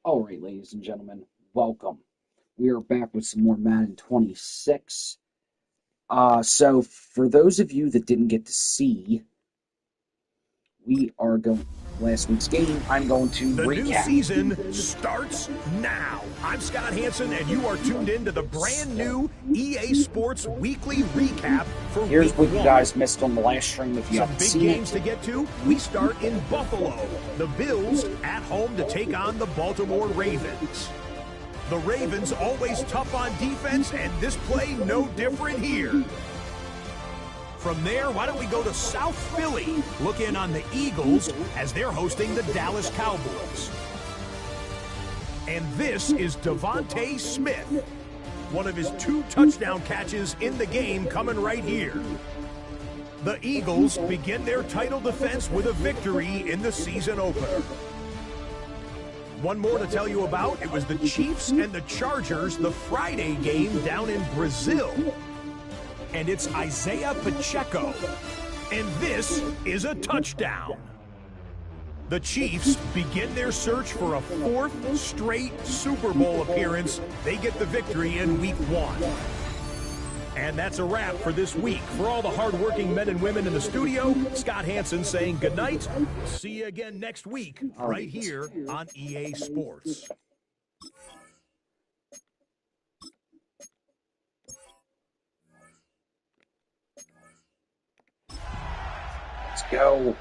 All right, ladies and gentlemen, welcome. We are back with some more Madden 26. So for those of you that didn't get to see, we are going last week's game. I'm going to The new recap. season starts now. I'm Scott Hansen, and you are tuned in to the brand new EA Sports Weekly Recap for Here's Week what 1. you guys missed on the last stream if you Some haven't big seen games it. to get to. We start in Buffalo. The Bills at home to take on the Baltimore Ravens. The Ravens always tough on defense, and this play no different here. From there, why don't we go to South Philly, look in on the Eagles as they're hosting the Dallas Cowboys. And this is Devontae Smith, one of his 2 touchdown catches in the game coming right here. The Eagles begin their title defense with a victory in the season opener. One more to tell you about, it was the Chiefs and the Chargers, the Friday game down in Brazil. And it's Isaiah Pacheco. And this is a touchdown. The Chiefs begin their search for a 4th straight Super Bowl appearance. They get the victory in Week 1. And that's a wrap for this week. For all the hardworking men and women in the studio, Scott Hansen saying goodnight. See you again next week, right here on EA Sports. Let's go.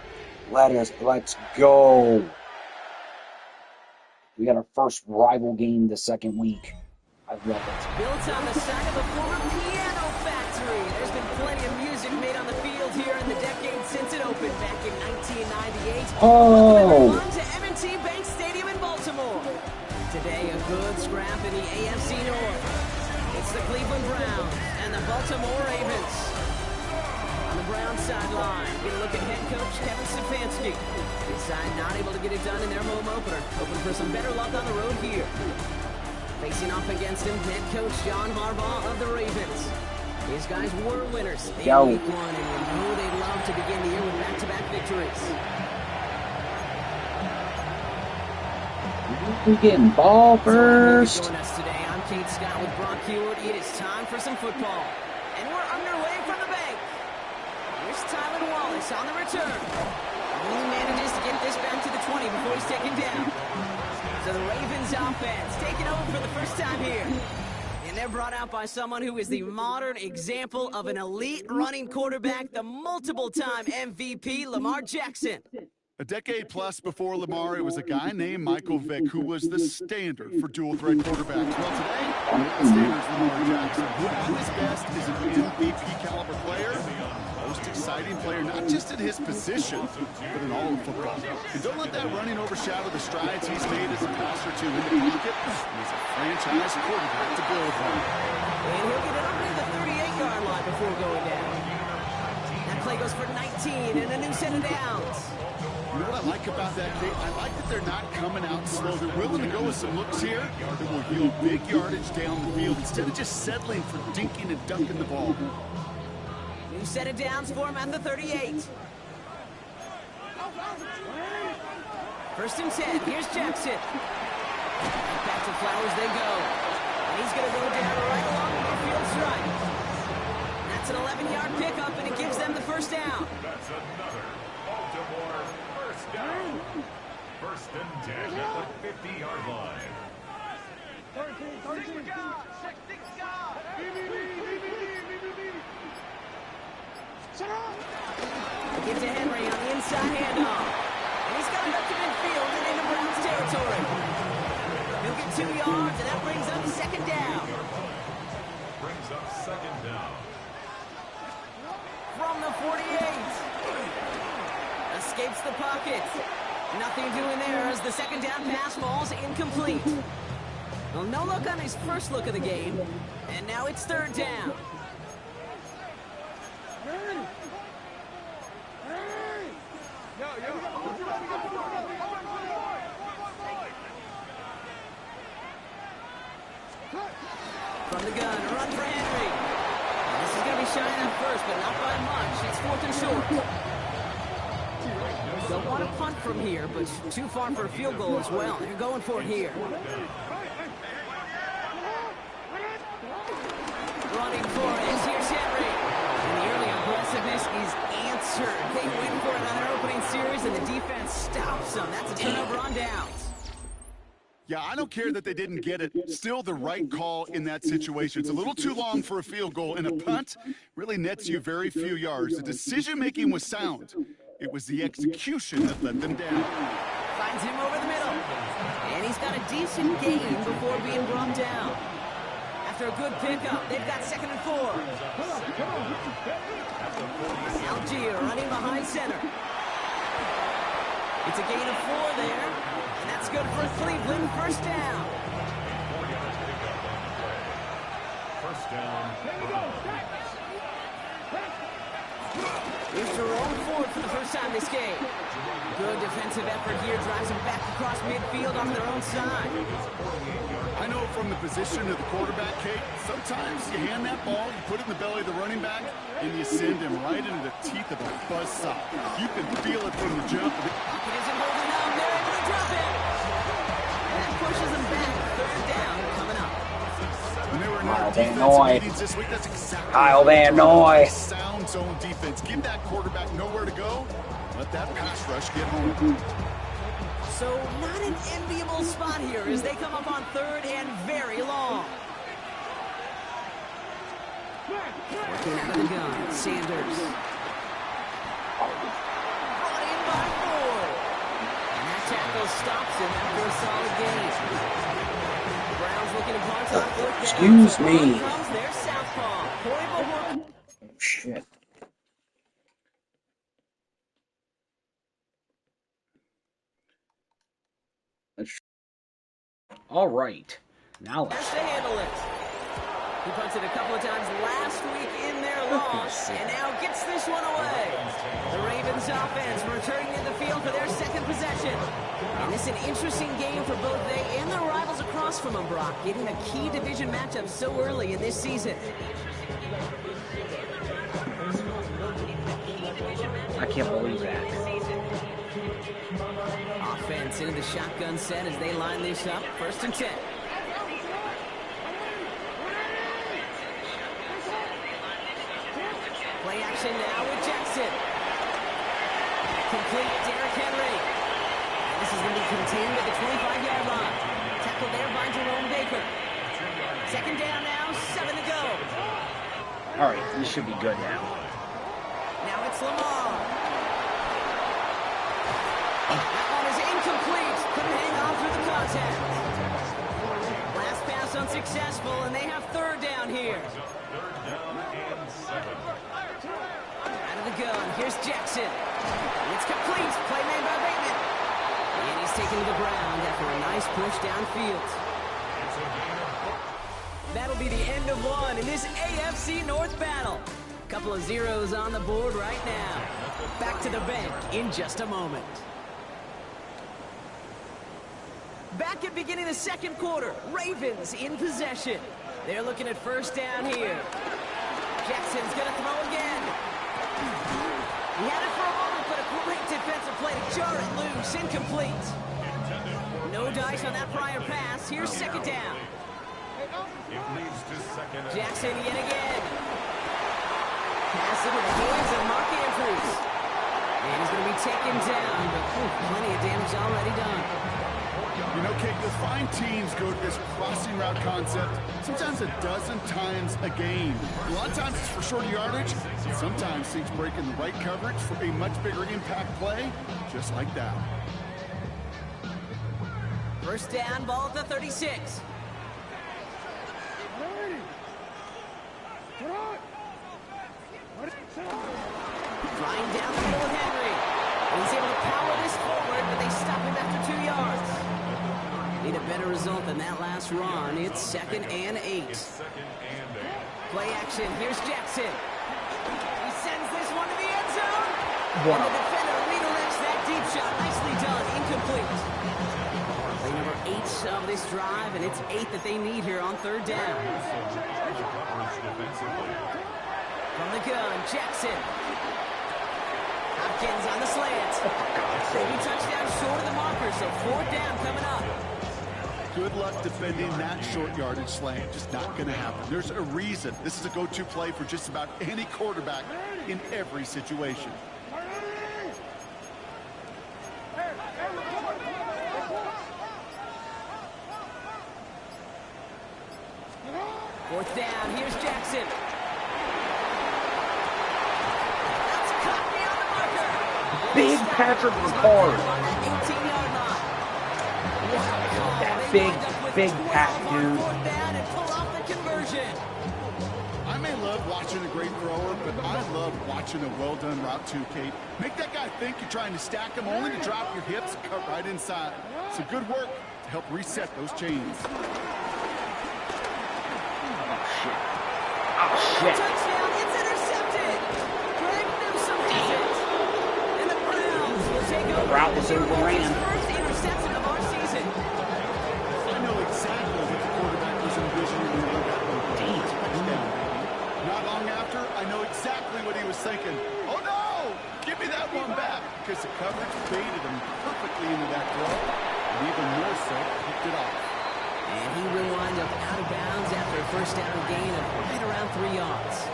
Let's go. We got our first rival game the second week. I love it. Built on the side of a former piano factory. There's been plenty of music made on the field here in the decade since it opened back in 1998. Oh. Welcome everyone to M&T Bank Stadium in Baltimore. Today, a good scrap in the AFC North. It's the Cleveland Browns and the Baltimore Ravens. On the Browns sideline, get a look at head coach Kevin Stefanski. His side not able to get it done in their home opener. Hoping for some better luck on the road here. Facing off against him, head coach John Harbaugh of the Ravens. These guys were winners in Week 1, and we know they'd love to begin the year with back-to-back victories. We getting ball first. Join us today. I'm Kate Scott with Brock Hewitt. It is time for some football, and we're underway from the bank. Here's Tylan Wallace on the return. He manages to get this back to the 20 before he's taken down. So the Ravens offense taking over for the first time here. And they're brought out by someone who is the modern example of an elite running quarterback, the multiple-time MVP, Lamar Jackson. A decade plus before Lamar, it was a guy named Michael Vick who was the standard for dual-threat quarterbacks. Well, today, the standard is Lamar Jackson, who at his best is an MVP-caliber player, most exciting player, not just in his position, but in all of football. And don't let that running overshadow the strides he's made as a passer to in the pocket. He's a franchise quarterback to build on. And he'll get it over to the 38-yard line before going down. That play goes for 19 and a new set of downs. You know what I like about that, Kate? I like that they're not coming out slow. They're willing to go with some looks here that will yield big yardage down the field instead of just settling for dinking and dunking the ball. New set of downs for him at the 38. First and 10. Here's Jackson. Back to Flowers they go. And he's going to go down right along the midfield stripe. That's an 11-yard pickup, and it gives them the first down. That's another Baltimore first down. First and 10 at the 50-yard line. Get to Henry on the inside handoff. And he's got it up to midfield and into Browns territory. He'll get 2 yards, and that brings up second down. Brings up second down. From the 48. Escapes the pocket. Nothing doing there as the second down pass falls incomplete. Well, no look on his first look of the game. And now it's third down. From the gun, a run for Henry. This is going to be shining up first, but not by much. It's fourth and short. Go They'll want to punt from here, but too far for a field goal as well. They're going for it here. Running for it is here's Henry. And the early aggressiveness is answered. They win for it on their opening series, and the defense stops them. That's a turnover on downs. Yeah, I don't care that they didn't get it. Still the right call in that situation. It's a little too long for a field goal, and a punt really nets you very few yards. The decision-making was sound. It was the execution that let them down. Finds him over the middle. And he's got a decent gain before being brought down. After a good pickup, they've got 2nd and 4. Algier running behind center. It's a gain of 4 there. And that's good for Cleveland. First down. First down. Here's Jerome Ford for the first time this game. Good defensive effort here. Drives them back across midfield on their own side. I know from the position of the quarterback, Kate, sometimes you hand that ball, you put it in the belly of the running back, and you send him right into the teeth of a buzzsaw. You can feel it from the jump. Pocket isn't holding up. They're able to drop it. And that pushes them back. Third down coming up. When they were in Kyle our Van defensive Noy. meetings this week, that's exactly Kyle what Van they're talking Noy. about. Sound zone defense. Give that quarterback nowhere to go. Let that pass rush get home. So not an enviable spot here as they come up on 3rd and very long. Working out of the gun, Sanders. Brought in by Ford. And that tackle stops him after a solid gain. Browns looking to punt on 4th down. Excuse So me. on comes their southpaw, Corey Bowman. Oh, shit. All right. Now Has let's to handle it. He punted a couple of times last week in their loss, and now gets this one away. The Ravens offense returning to the field for their 2nd possession. And this is an interesting game for both they and their rivals across from them, Brock, getting a key division matchup so early in this season. I can't believe that. Offense into the shotgun set as they line this up. 1st and 10. Play action now with Jackson. Complete Derrick Henry. And this is going to be contained at the 25-yard line. Tackled there by Jerome Baker. 2nd down now, 7 to go. All right, this should be good now. Now it's Lamar. That one is incomplete. Couldn't hang on through the contact. Last pass unsuccessful, and they have 3rd down here. Out of the gun, here's Jackson. It's complete. Play made by Bateman. And he's taken to the ground after a nice push downfield. That'll be the end of one in this AFC North battle. Couple of zeros on the board right now. Back to the bank in just a moment. Back at beginning the 2nd quarter. Ravens in possession. They're looking at 1st down here. Jackson's going to throw again. He had it for a moment, but a great defensive play to jar it loose. Incomplete. No dice on that prior pass. Here's 2nd down. It leads to 2nd and Jackson yet again. Pass into the hands of Mark Andrews. And he's going to be taken down, but plenty of damage already done. You know, Kate, you'll find teams go to this crossing route concept sometimes a dozen times a game. A lot of times it's for shorter yardage, and sometimes things break in the right coverage for a much bigger impact play, just like that. 1st down, ball at the 36. Flying down the middle of Henry. And he's able to power this forward, but they stop him after 2 yards. Need a better result than that last run. It's 2nd and 8. Play action. Here's Jackson. He sends this one to the end zone. Wow. And the defender redirects that deep shot. Nicely done. Incomplete. Play number 8 of this drive, and it's 8 that they need here on 3rd down. From the gun, Jackson. Hopkins on the slant. Maybe touchdown short of the marker, so 4th down coming up. Good luck defending that short yardage slant. Just not going to happen. There's a reason. This is a go-to play for just about any quarterback in every situation. 4th down, here's Jackson. That's caught beyond the marker. Big Patrick Ricard. On that 18-yard line. That big Pat, dude. 4th down and pull off the conversion. I may love watching a great thrower, but I love watching a well-done route too, Kate. Make that guy think you're trying to stack him only to drop your hips and cut right inside. It's a good work to help reset those chains. Oh, shit. Touchdown, it's intercepted. Greg Newsome does it. And the Browns will take over. The route was overran. First interception of our season. I know exactly what the quarterback was envisioning when he made that one. Touchdown. Not long after, I know exactly what he was thinking. Oh no! Give me that one back! Because the coverage baited him perfectly into that throw, and even more so, picked it off. And he will wind up out of bounds after a first down gain of right around 3 yards.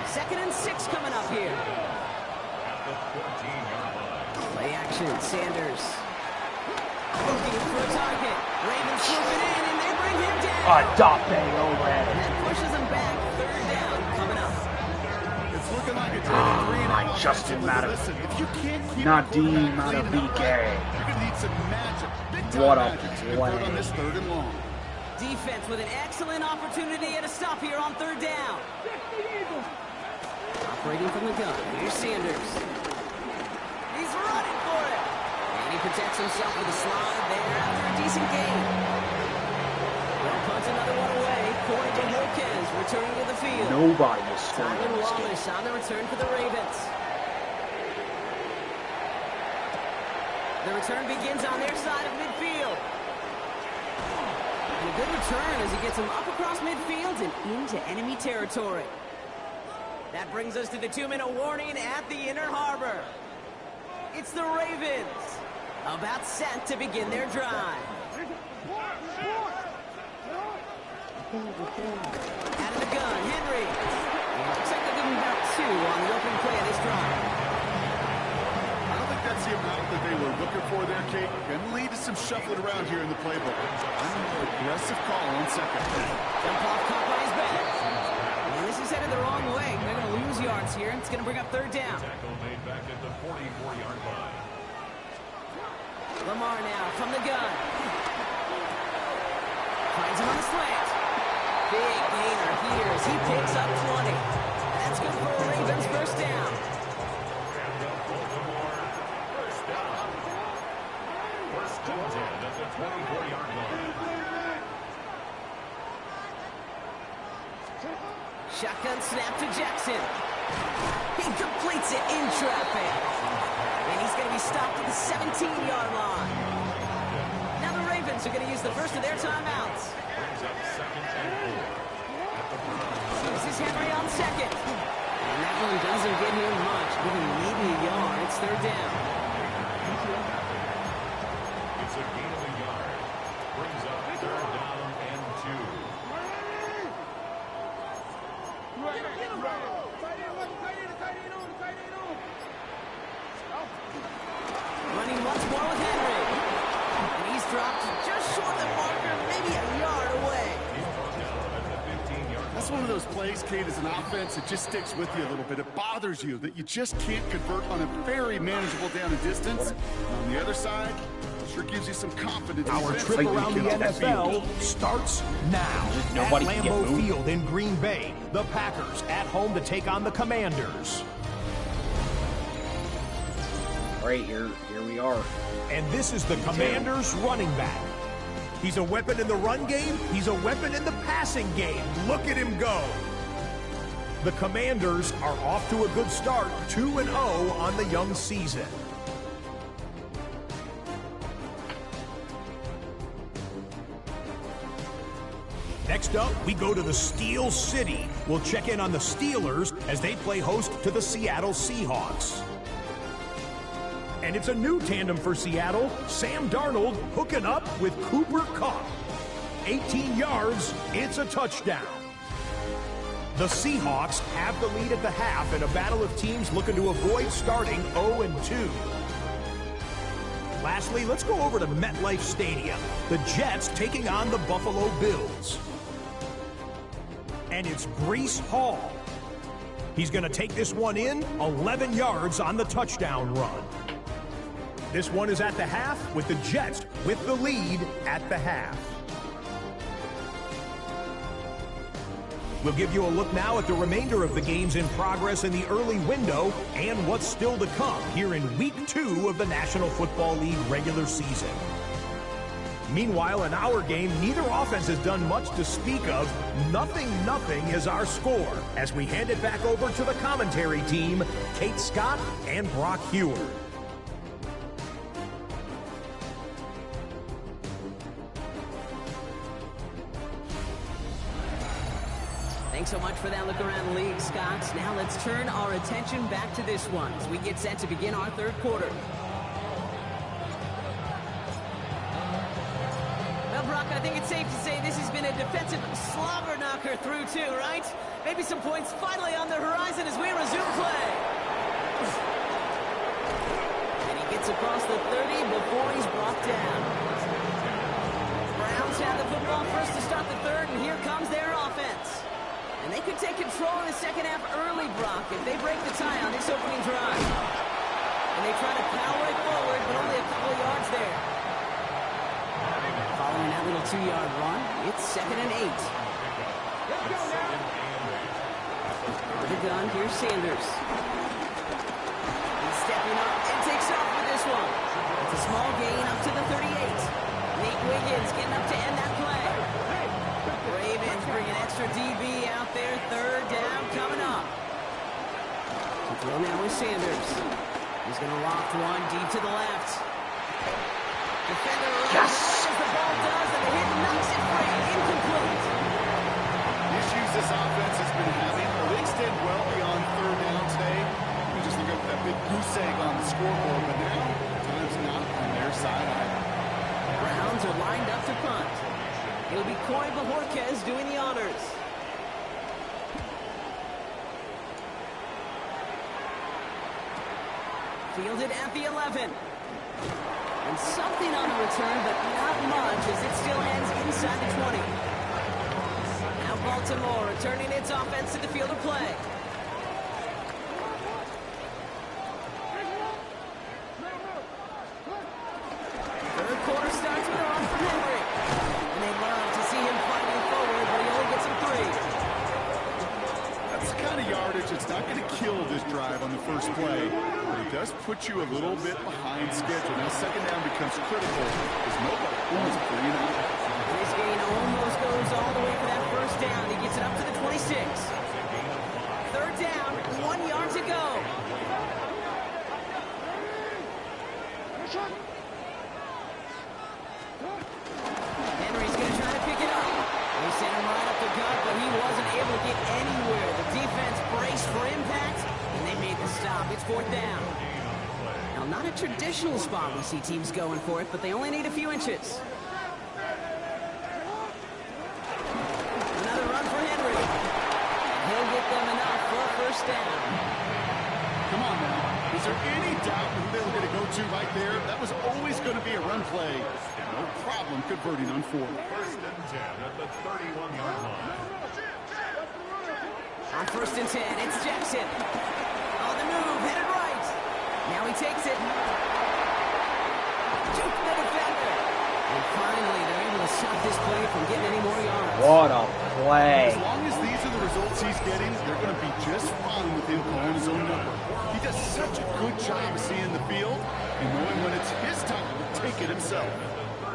2nd and 6 coming up here. Play action, Sanders. Looking for a target. Ravens swooping in, and they bring him down. Adope overhead. And that pushes them back. 3rd down coming up. It's looking like a 3-and-out Justin offense. Maddox. Listen, if you can't keep Nadim the quarterback Adebike. upright, you're going to need some magic. Big-time What a magic to convert play. on this 3rd and long. Defense with an excellent opportunity and a stop here on 3rd down. Operating from the gun. Here's Sanders. He's running for it. And he protects himself with a slide there after a decent gain. They'll punch another one away. Corey Marquez returning to the field. Nobody is scoring Tyler in this game. Wallace on the return for the Ravens. The return begins on their side of midfield. And a good return as he gets him up across midfield and into enemy territory. That brings us to the 2-minute warning at the Inner Harbor. It's the Ravens, about set to begin their drive. Out of the gun, Henry. Looks like they're giving about 2 on the open play of this drive. I don't think that's the amount that they were looking for there, Kate. Going to lead to some shuffling around here in the playbook. I'm an aggressive call on 2nd. Jump off caught by his back. And this is headed the wrong way. They're going to lose yards here. It's going to bring up 3rd down. Tackle made back at the 44-yard line. Lamar now from the gun. Finds him on the slant. Big gainer here as he picks up 20. That's good for a Ravens 1st down. First and 10 at the 24-yard line. Shotgun snap to Jackson. He completes it in traffic. And he's going to be stopped at the 17-yard line. Now the Ravens are going to use the first of their timeouts. Brings up 2nd and 4 at the Browns. This is Henry on 2nd. And that one doesn't get him much, giving maybe a yard. It's 3rd down. It's a gain of a yard. Brings up 3rd down and 2. Running once more with Henry. And he's dropped just short of the marker, maybe a yard away. That's one of those plays, Kate, as an offense, it just sticks with you a little bit. It bothers you that you just can't convert on a very manageable down and distance. On the other side, it sure gives you some confidence. Our trip around the NFL starts now. Nobody at can get Lambeau moved. Field in Green Bay. The Packers at home to take on the Commanders. All right, here we are. And this is the Commanders running back. He's a weapon in the run game. He's a weapon in the passing game. Look at him go. The Commanders are off to a good start, 2-0 on the young season. Next up, we go to the Steel City. We'll check in on the Steelers as they play host to the Seattle Seahawks. And it's a new tandem for Seattle. Sam Darnold hooking up with Cooper Kupp. 18 yards, it's a touchdown. The Seahawks have the lead at the half in a battle of teams looking to avoid starting 0-2. Lastly, let's go over to MetLife Stadium. The Jets taking on the Buffalo Bills. And it's Breece Hall. He's going to take this one in, 11 yards on the touchdown run. This one is at the half with the Jets with the lead at the half. We'll give you a look now at the remainder of the games in progress in the early window and what's still to come here in Week 2 of the National Football League regular season. Meanwhile, in our game, neither offense has done much to speak of. 0-0 is our score as we hand it back over to the commentary team, Kate Scott and Brock Heward. Thanks so much for that look around the league, Scott. Now let's turn our attention back to this one as we get set to begin our third quarter. Well, Brock, I think it's safe to say this has been a defensive slobber knocker through two, right? Maybe some points finally on the horizon as we resume play. And he gets across the 30 before he's brought down. Browns have the football first to start the third, and here comes their offense. And they could take control in the second half early, Brock, if they break the tie on this opening drive. And they try to power it forward, but only a couple of yards there. Following that little 2-yard run, it's 2nd and 8. With the gun, here's Sanders. He's stepping up and takes off with this one. It's a small gain up to the 38. Nate Wiggins getting up to end that play. Ravens bring an extra DB out there. 3rd down coming up. To throw now with Sanders. He's going to loft one deep to the left. Defender runs as the ball does, and the hit knocks it free. Incomplete. The issues this offense has been having, they extend well beyond 3rd down today. You just look at that big goose egg on the scoreboard, but now time's not on their side either. Browns are lined up to punt. It'll be Coy Bajorquez doing the honors. Fielded at the 11. And something on the return, but not much as it still ends inside the 20. Now Baltimore returning its offense to the field of play. Third quarter starts with a run from Henry. And they'd love to see him fighting forward, but he only gets him 3. That's the kind of yardage that's not going to kill this drive on the first play, but it does put you a little bit behind schedule. Now 2nd down becomes critical because nobody wants a 3-and-out. This gain almost goes all the way for that 1st down. He gets it up to the 26. 3rd down, 1 yard to go. Henry's going to try to pick it up. They sent him right up the gut, but he wasn't able to get anywhere. The defense braced for impact, and they made the stop. It's 4th down. Now, not a traditional spot we see teams going for it, but they only need a few inches. Another run for Henry. He'll get them enough for a 1st down. Come on now. Is there any doubt who they were going to go to right there? That was always going to be a run play. No problem converting on 4th. 1st and 10 at the 31-yard line. On 1st and 10, it's Jackson. On the move, headed right. Now he takes it. Juke the defender. And finally, they're able to stop this play from getting any more yards. What a play. As long as these are the results he's getting, they're going to be just fine with him calling his own number. He does such a good job of seeing the field and knowing when it's his time to take it himself.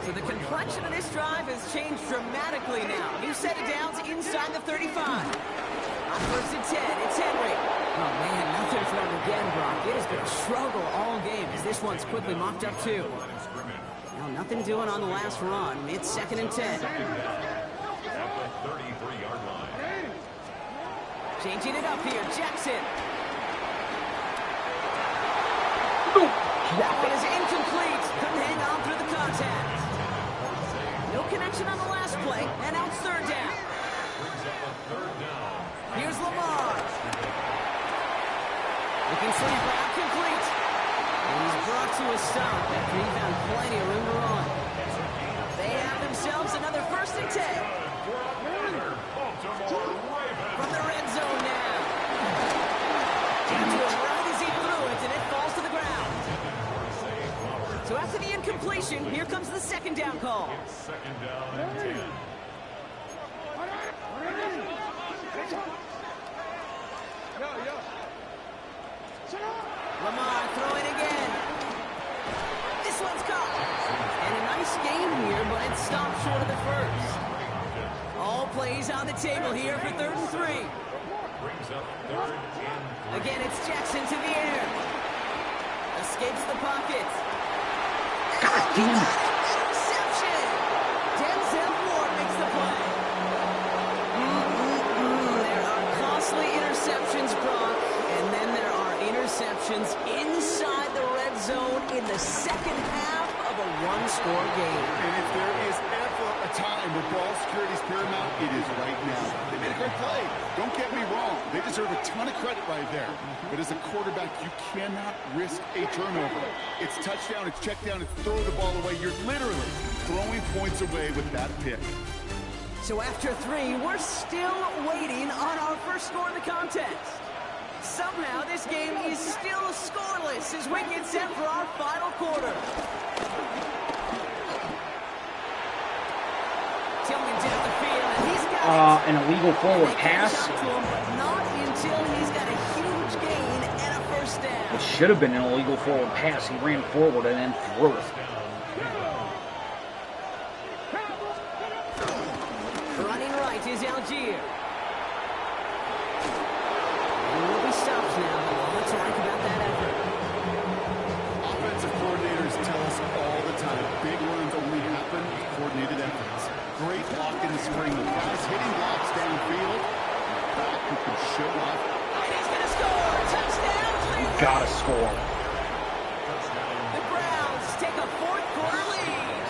So the complexion of this drive has changed dramatically now. New set of downs inside the 35. On 1st and 10, it's Henry. Oh, man, nothing for him again, Brock. It has been a struggle all game as this one's quickly mopped up, too. Now, nothing doing on the last run. It's 2nd and 10. At the 33-yard line. Changing it up here, Jackson. That one is incomplete. Couldn't hang on through the contact. No connection on the last play, and now it's third down. Here's Lamar. Looking for Brown, complete. And he's brought to a stop after he found plenty of room to run. They have themselves another 1st and 10. From the red zone now. Down to him right as he threw it, and it falls to the ground. So after the incompletion, here comes the 2nd down call. 2nd down and 10. Lamar throwing again. This one's caught. And a nice game here, but it stopped short of the first. All plays on the table here for 3rd and 3. Brings up 3rd and 3. Again, it's Jackson to the air. Escapes the pocket. God damn it. Interception. Denzel Ward makes the play. There are costly interceptions, Brock, and then there are interceptions inside the red zone in the 2nd half of a one-score game. And if there is ever a time where ball security is paramount, it is right now. They made a great play. Don't get me wrong. They deserve a ton of credit right there. But as a quarterback, you cannot risk a turnover. It's touchdown, it's check down, it's throw the ball away. You're literally throwing points away with that pick. So after 3, we're still waiting on our first score in the contest. Somehow this game is still scoreless as we get set for our final quarter. Tillman down the field, and he's got An illegal forward They catch pass. up to him, but not until he's got a huge gain and a 1st down. It should have been an illegal forward pass. He ran forward and then threw it. Running right is Algier. He will be stopped now. Let's talk about that effort. Offensive coordinators tell us all the time, big runs only happen with coordinated efforts. Great block in the spring. The guys hitting blocks downfield. Back who can show up. And he's going to score. Touchdown, Cleveland. Gotta score. The Browns take a 4th quarter lead.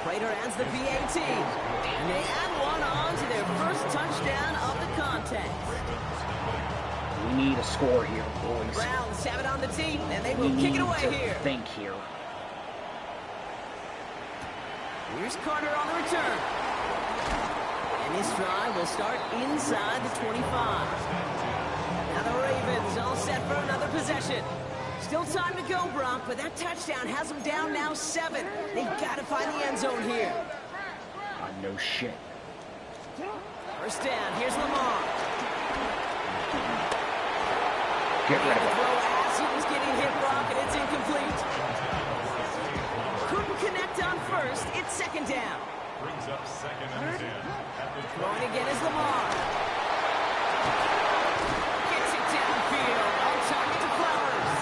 Prater adds the PAT. And they add one on to their first touchdown of the contest. We need a score here, boys. Browns have it on the tee, and they will We kick need it away to here. think here. Here's Carter on the return. And his drive will start inside the 25. Now the Ravens all set for another possession. Still time to go, Brock, but that touchdown has them down now 7. They've got to find the end zone here. No shit. 1st down, here's Lamar. Get rid of it. Throw as he was getting hit, Brock, and it's incomplete. Couldn't connect on 1st, it's 2nd down. Brings up 2nd and 10. At the Throwing again is Lamar. Gets it downfield. On target to Flowers.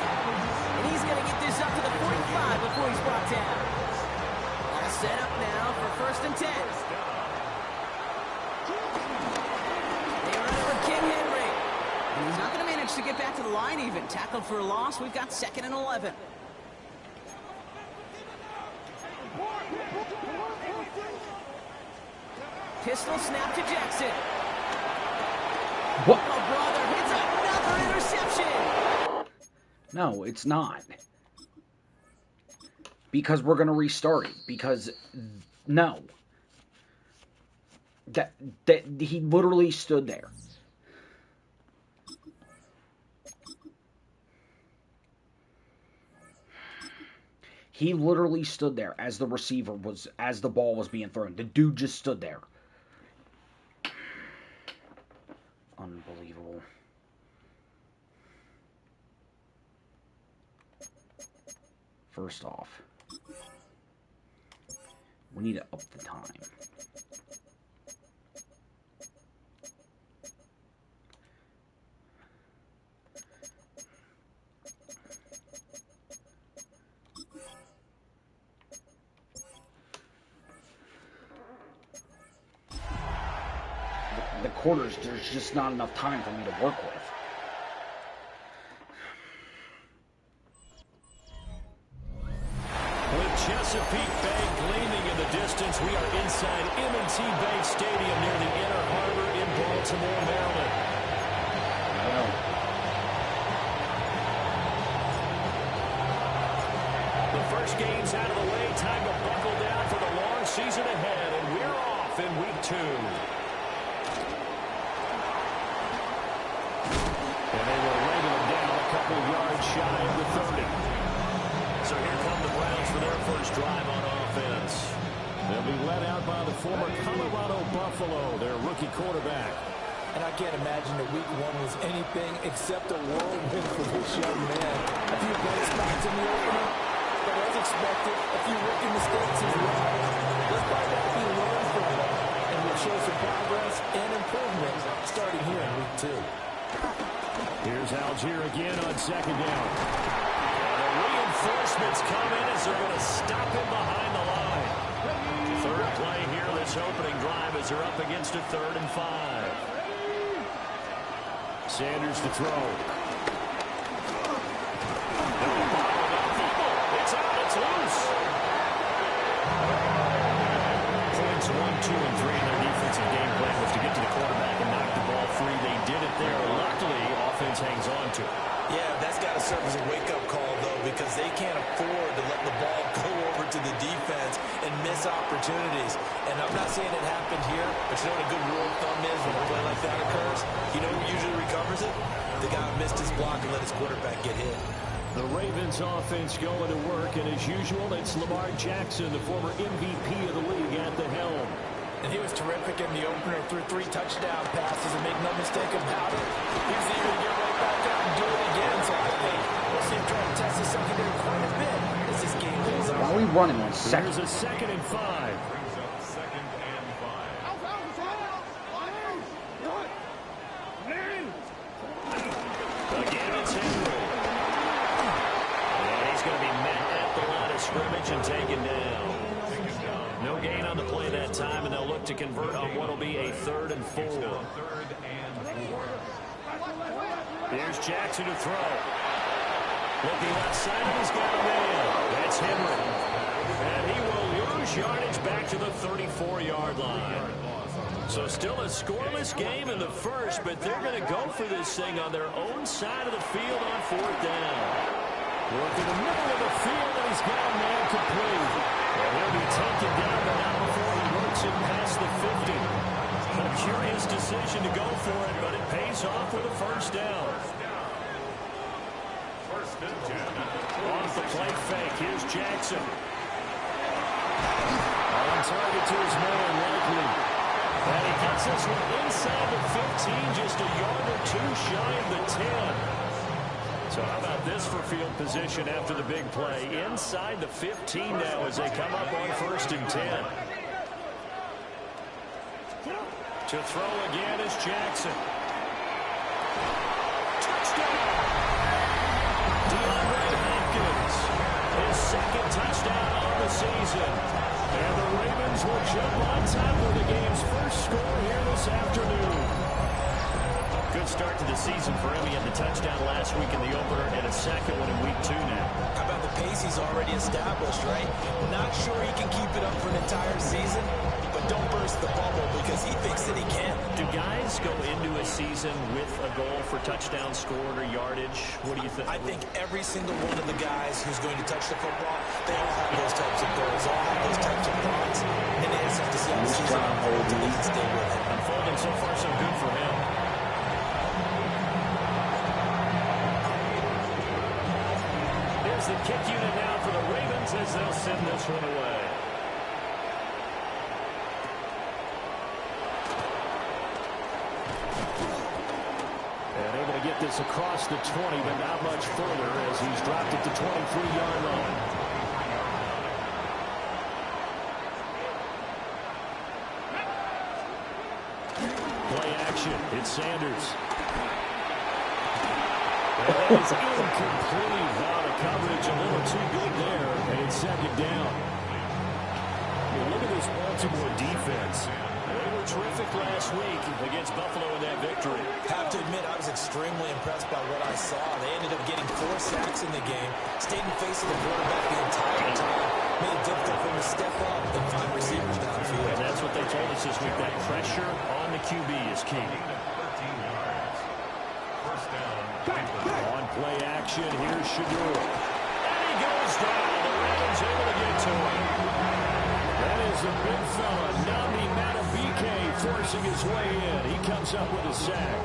And he's going to get this up to the 45 before he's brought down. All set up now for 1st and 10. They run over King Henry. And he's not going to manage to get back to the line even. Tackled for a loss. We've got 2nd and 11. Pistol snap to Jackson. What? Oh, brother, hits another interception. No, it's not. Because we're going to restart it. Because, no. That he literally stood there. He literally stood there as the receiver was, as the ball was being thrown. The dude just stood there. Unbelievable. First off, we need to up the time. The quarters, there's just not enough time for me to work with. With Chesapeake Bay gleaming in the distance, we are inside M&T Bank Stadium near the Inner Harbor in Baltimore, Maryland. The first game's out of the way. Time to buckle down for the long season ahead, and we're off in week 2. And they will wrangle them down a couple of yards shy of the 30. So here come the Browns for their first drive on offense. They'll be led out by the former Colorado Buffalo, their rookie quarterback. And I can't imagine that week 1 was anything except a whirlwind for this young man. A few bright spots in the opener, but as expected, a few rookie mistakes as well. Let's find out if he learned from them, and we'll show some progress and improvement starting here in week 2. Here's Algier again on second down. The reinforcements come in as they're going to stop him behind the line. Third play here this opening drive as they're up against a 3rd and 5. Sanders to throw. It's out, it's loose. Points 1, 2, and 3 in their defensive game plan was to get to the quarterback and knock the ball free. They did it there. Luckily, offense hangs on to it. Yeah, that's got to serve as a wake-up call, though, because they can't afford to let the ball go over to the defense and miss opportunities. And I'm not saying it happened here, but you know what a good rule of thumb is when a play like that occurs? You know who usually recovers it? The guy who missed his block and let his quarterback get hit. The Ravens offense going to work, and as usual, it's Lamar Jackson, the former MVP of the league, at the helm. And he was terrific in the opener, threw 3 touchdown passes, and make no mistake about it. He's eager to get right back out and do it again. So I think we'll see him try to test the secondary quite a bit as this game goes on. Why are we running on second? Here's a 2nd and 5. Brings up 2nd and 5. Again, it's Henry. And he's going to be met at the line of scrimmage and taken down. No gain on the play that time, and they'll look to convert on what will be a 3rd and 4. Here's Jackson to throw. Looking left side, he's got a man. That's Henry. And he will lose yardage back to the 34-yard line. So still a scoreless game in the first, but they're going to go for this thing on their own side of the field on 4th down. Working the middle of the field, and he's got a man complete. And he'll be taken down, but not before he works it past the 50. A curious decision to go for it, but it pays off with a 1st down. Off the play fake, here's Jackson. On target to his man, Likely. And he gets this one inside the 15, just a yard or 2 shy of the 10. So how about this for field position after the big play? Inside the 15 now as they come up on 1st and 10. To throw again is Jackson. Touchdown! DeAndre Hopkins, his 2nd touchdown on the season. And the Ravens will jump on top of the game's first score here this afternoon. Good start to the season for him. He had the touchdown last week in the opener and a 2nd one in week 2 now. How about the pace he's already established, right? Not sure he can keep it up for an entire season, but don't burst the bubble because he thinks that he can. Do guys go into a season with a goal for touchdown scored or yardage? What do you think? I think every single one of the guys who's going to touch the football, they all have those types of goals, all have those types of thoughts, and they just have to see how the season unfolds and they can stay with it. Unfolding so far so good for him. Here's the kick unit now for the Ravens as they'll send this one away. And able to get this across the 20, but not much further as he's dropped it to 23-yard line. Play action. It's Sanders. And that is incomplete. Out of coverage, a little too good there, and it's 2nd down. Well, look at this Baltimore defense. They were terrific last week against Buffalo in that victory. Have to admit, I was extremely impressed by what I saw. They ended up getting 4 sacks in the game, stayed in face of the quarterback the entire time. emphasis with that pressure on the QB is key. 13 yards. First down. On play action, here's Shedeur. And he goes down. The Ravens able to get to him. That is a big fella, Nnamdi Madubuike, forcing his way in. He comes up with a sack.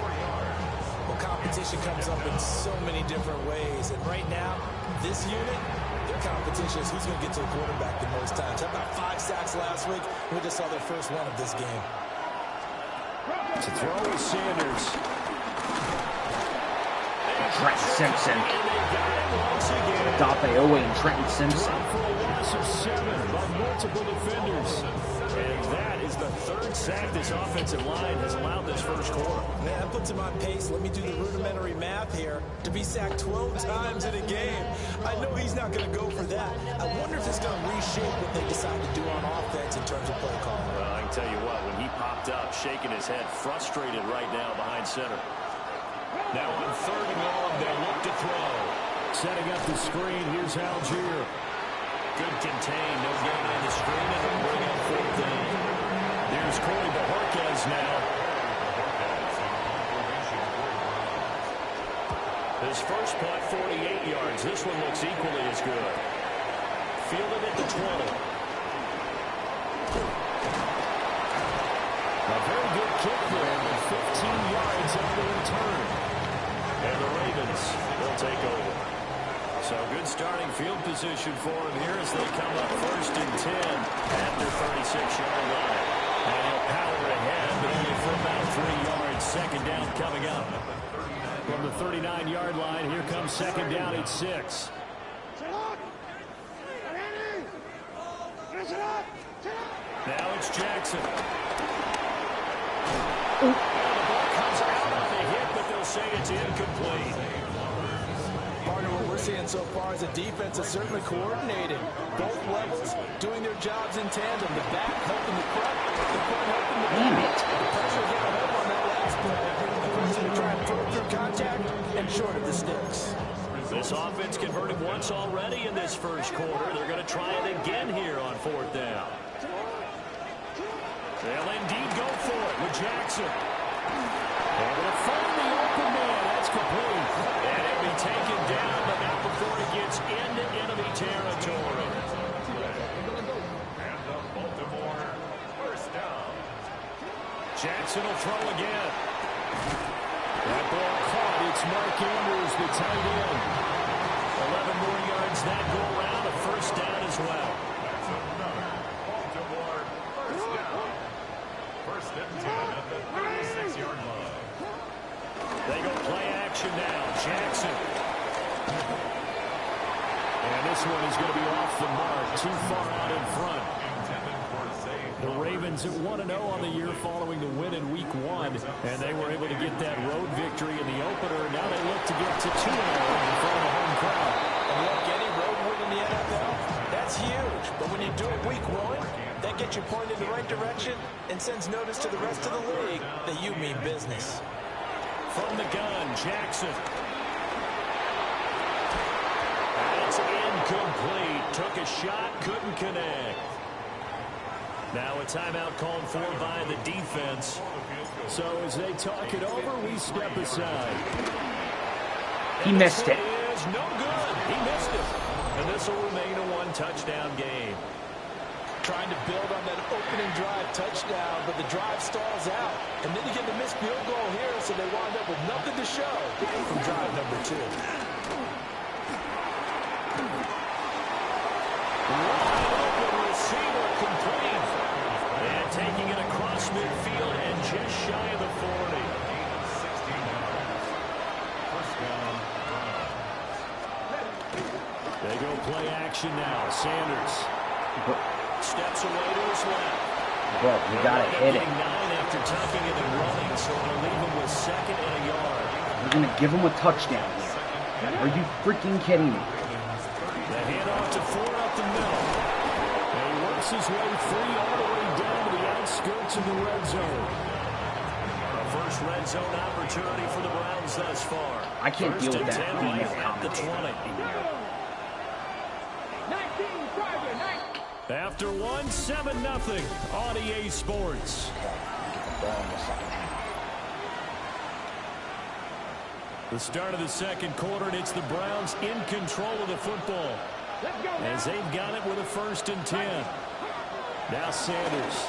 Well, competition comes up in so many different ways. And right now, this unit, their competition is who's going to get to the quarterback the most times. How about 5 sacks last week? We just saw their first one of this game. To throw is Sanders. Trent Simpson. And they got him once again. Dafe Owe and Trenton Simpson. For a loss of 7 by multiple defenders. And that is the 3rd sack this offensive line has allowed this first quarter. Man, that puts him on pace. Let me do the rudimentary math here. To be sacked 12 times in a game, I know he's not going to go for that. I wonder if it's going to reshape what they decide to do on offense in terms of play calling. Well, I can tell you what, when he popped up, shaking his head, frustrated right now behind center. Now on 3rd and long, they'll look to throw. Setting up the screen, here's Algier. Good contain, no gain on the screen, and they'll bring up 4th down. There's Corey Bojorquez now. His first punt, 48 yards. This one looks equally as good. Fielded at the 20. A very good kick there, but 15 yards on the return. And the Ravens will take over. So good starting field position for them here as they come up 1st and 10 at their 36-yard line. And they'll power ahead, but only for about 3 yards. 2nd down coming up. From the 39-yard line, here comes 2nd down at 6. Now it's Jackson. And the ball comes out of the hit, but they'll say it's incomplete. Partner, what we're seeing so far is a defense that's certainly coordinated. Both levels doing their jobs in tandem. The back helping the front, the front helping the back. Damn it. The pressure getting up on that last play. The person trying to throw through contact and short of the sticks. This offense converted once already in this first quarter. They're going to try it again here on 4th down. They'll indeed go for it with Jackson. Able to find the open man. That's complete. And it'll be taken down, but not before it gets into enemy territory. And the Baltimore first down. Jackson will throw again. That ball caught. It's Mark Andrews, the tight end. 11 more yards that go around. A first down as well. That's another Baltimore first down. 1st and 10 at the 36-yard line. They go play action now. Jackson. And this one is going to be off the mark. Too far out in front. Intended for a save. The Ravens at 1-0 on the year following the win in Week 1. And they were able to get that road victory in the opener. Now they look to get to 2-0 in front of the home crowd. And look, any road win in the NFL, that's huge. But when you do it Week 1, that gets you pointed in the right direction and sends notice to the rest of the league that you mean business. From the gun, Jackson. That's incomplete. Took a shot, couldn't connect. Now a timeout called for by the defense. So as they talk it over, we step aside. He missed it. Is no good. He missed it. And this will remain a 1-touchdown game. Trying to build on that opening drive touchdown, but the drive stalls out. And then you get the missed field goal here, so they wound up with nothing to show from drive number 2. Open receiver complete. And taking it across midfield and just shy of the 40. 16 yards. First down. They go play action now. Sanders steps away to his left. Bro, you gotta hit it. 9 after tucking it and running, so it'll leave him with 2nd and a yard. We're gonna give him a touchdown here. Are you freaking kidding me? The handoff to Ford up the middle. And he works his way free all the way down to the outskirts of the red zone. A first red zone opportunity for the Browns thus far. I can't deal with that 1st and 10 female at the 20. commentator in here. After one, 7-0 on EA Sports. The start of the second quarter, and it's the Browns in control of the football as they've got it with a 1st and 10. Now Sanders.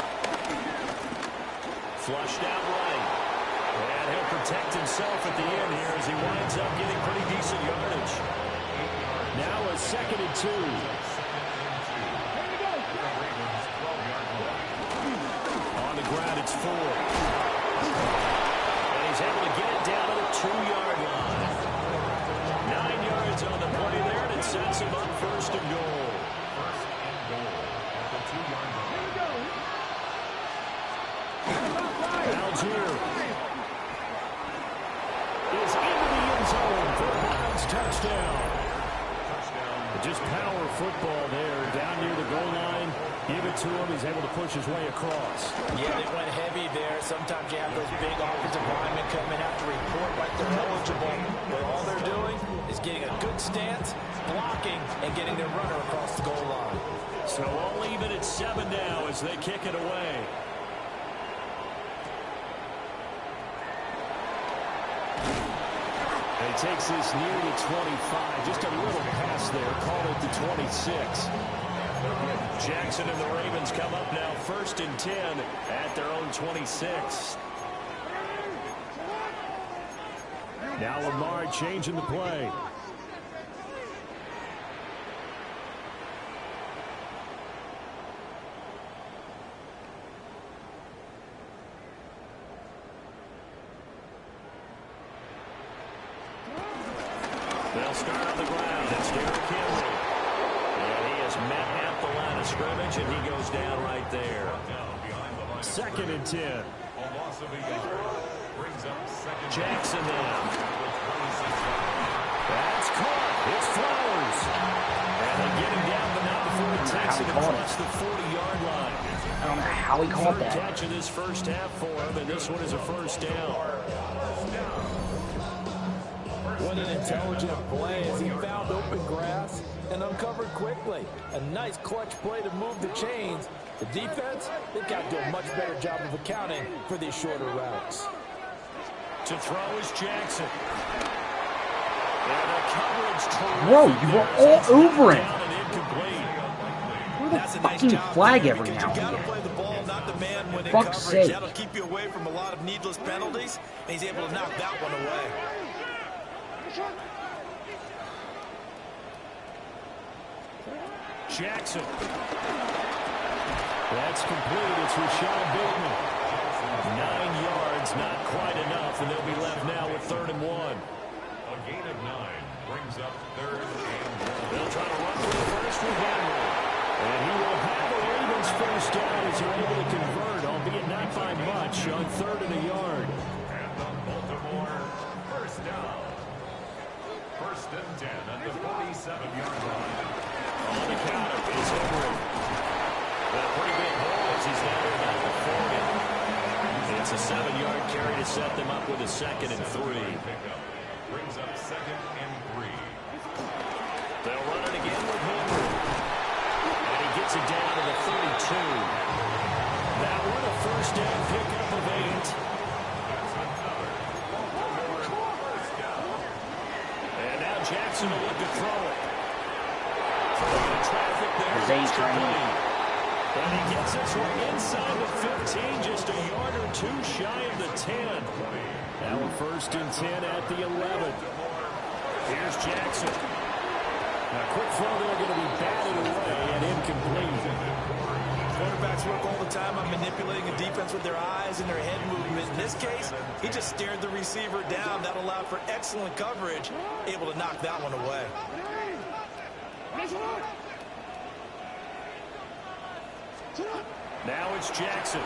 Flushed out right. And he'll protect himself at the end here as he winds up getting pretty decent yardage. Now a 2nd and 2. On the ground, it's Ford. And he's able to get it down to the 2-yard line. 9 yards on the play there, and it sets him up 1st and goal. Algier is into the end zone for a Browns touchdown. Just power football there, down near the goal line. Give it to him. He's able to push his way across. Yeah, they went heavy there. Sometimes you have those big offensive linemen come in, have to report like they're eligible. But all they're doing is getting a good stance, blocking, and getting their runner across the goal line. So all even at 7 now as they kick it away. He takes this near the 25. Just a little pass there. Call it the 26. Jackson and the Ravens come up now 1st and 10 at their own 26. Now Lamar changing the play. They'll start on the ground. It's Derrick Henry. And he is met at the line of scrimmage, and he goes down right there. 2nd and 10. Jackson now. That's caught. It's Flowers. And they get him down, but not before he takes it across the 40-yard line. I don't know how he caught that. 3rd catch of this first half for him, and this one is a 1st down. What an intelligent play as he found open grass and uncovered quickly. A nice clutch play to move the chains. The defense, they've got to do a much better job of accounting for these shorter routes. To throw is Jackson. And a coverage Bro, you were all over him. Where the That's a fucking nice job flag there every because now you and gotta then? play the ball, not the man when in Fuck's coverage. sake. That'll keep you away from a lot of needless penalties, and he's able to knock that one away. Jackson. That's complete. It's Rashad Bateman. 9 yards, not quite enough, and they'll be left now with 3rd and 1. A gain of 9 brings up 3rd and 1. They'll try to run for the first with Henry. And he will have the Ravens 1st down as they're able to convert, albeit not by much, on 3rd and a yard. And the Baltimore 1st down. 1st and 10 at the 47-yard line. On the counter is Henry. But a pretty big hole as he's now at the 40. It's a 7-yard carry to set them up with a 2nd and 3. Brings up 2nd and 3. They'll run it again with Henry. And he gets it down to the 32. That one a 1st down pickup of 8. That's another Baltimore 1st down. And now Jackson will look to throw it. Traffic there. Zay Train. And he gets this one inside the 15, just a yard or 2 shy of the 10. Now a 1st and 10 at the 11. Here's Jackson. Now quick throw there, going to be batted away and incomplete. Quarterbacks work all the time on manipulating a defense with their eyes and their head movement. In this case, he just stared the receiver down. That allowed for excellent coverage, able to knock that one away. Now it's Jackson.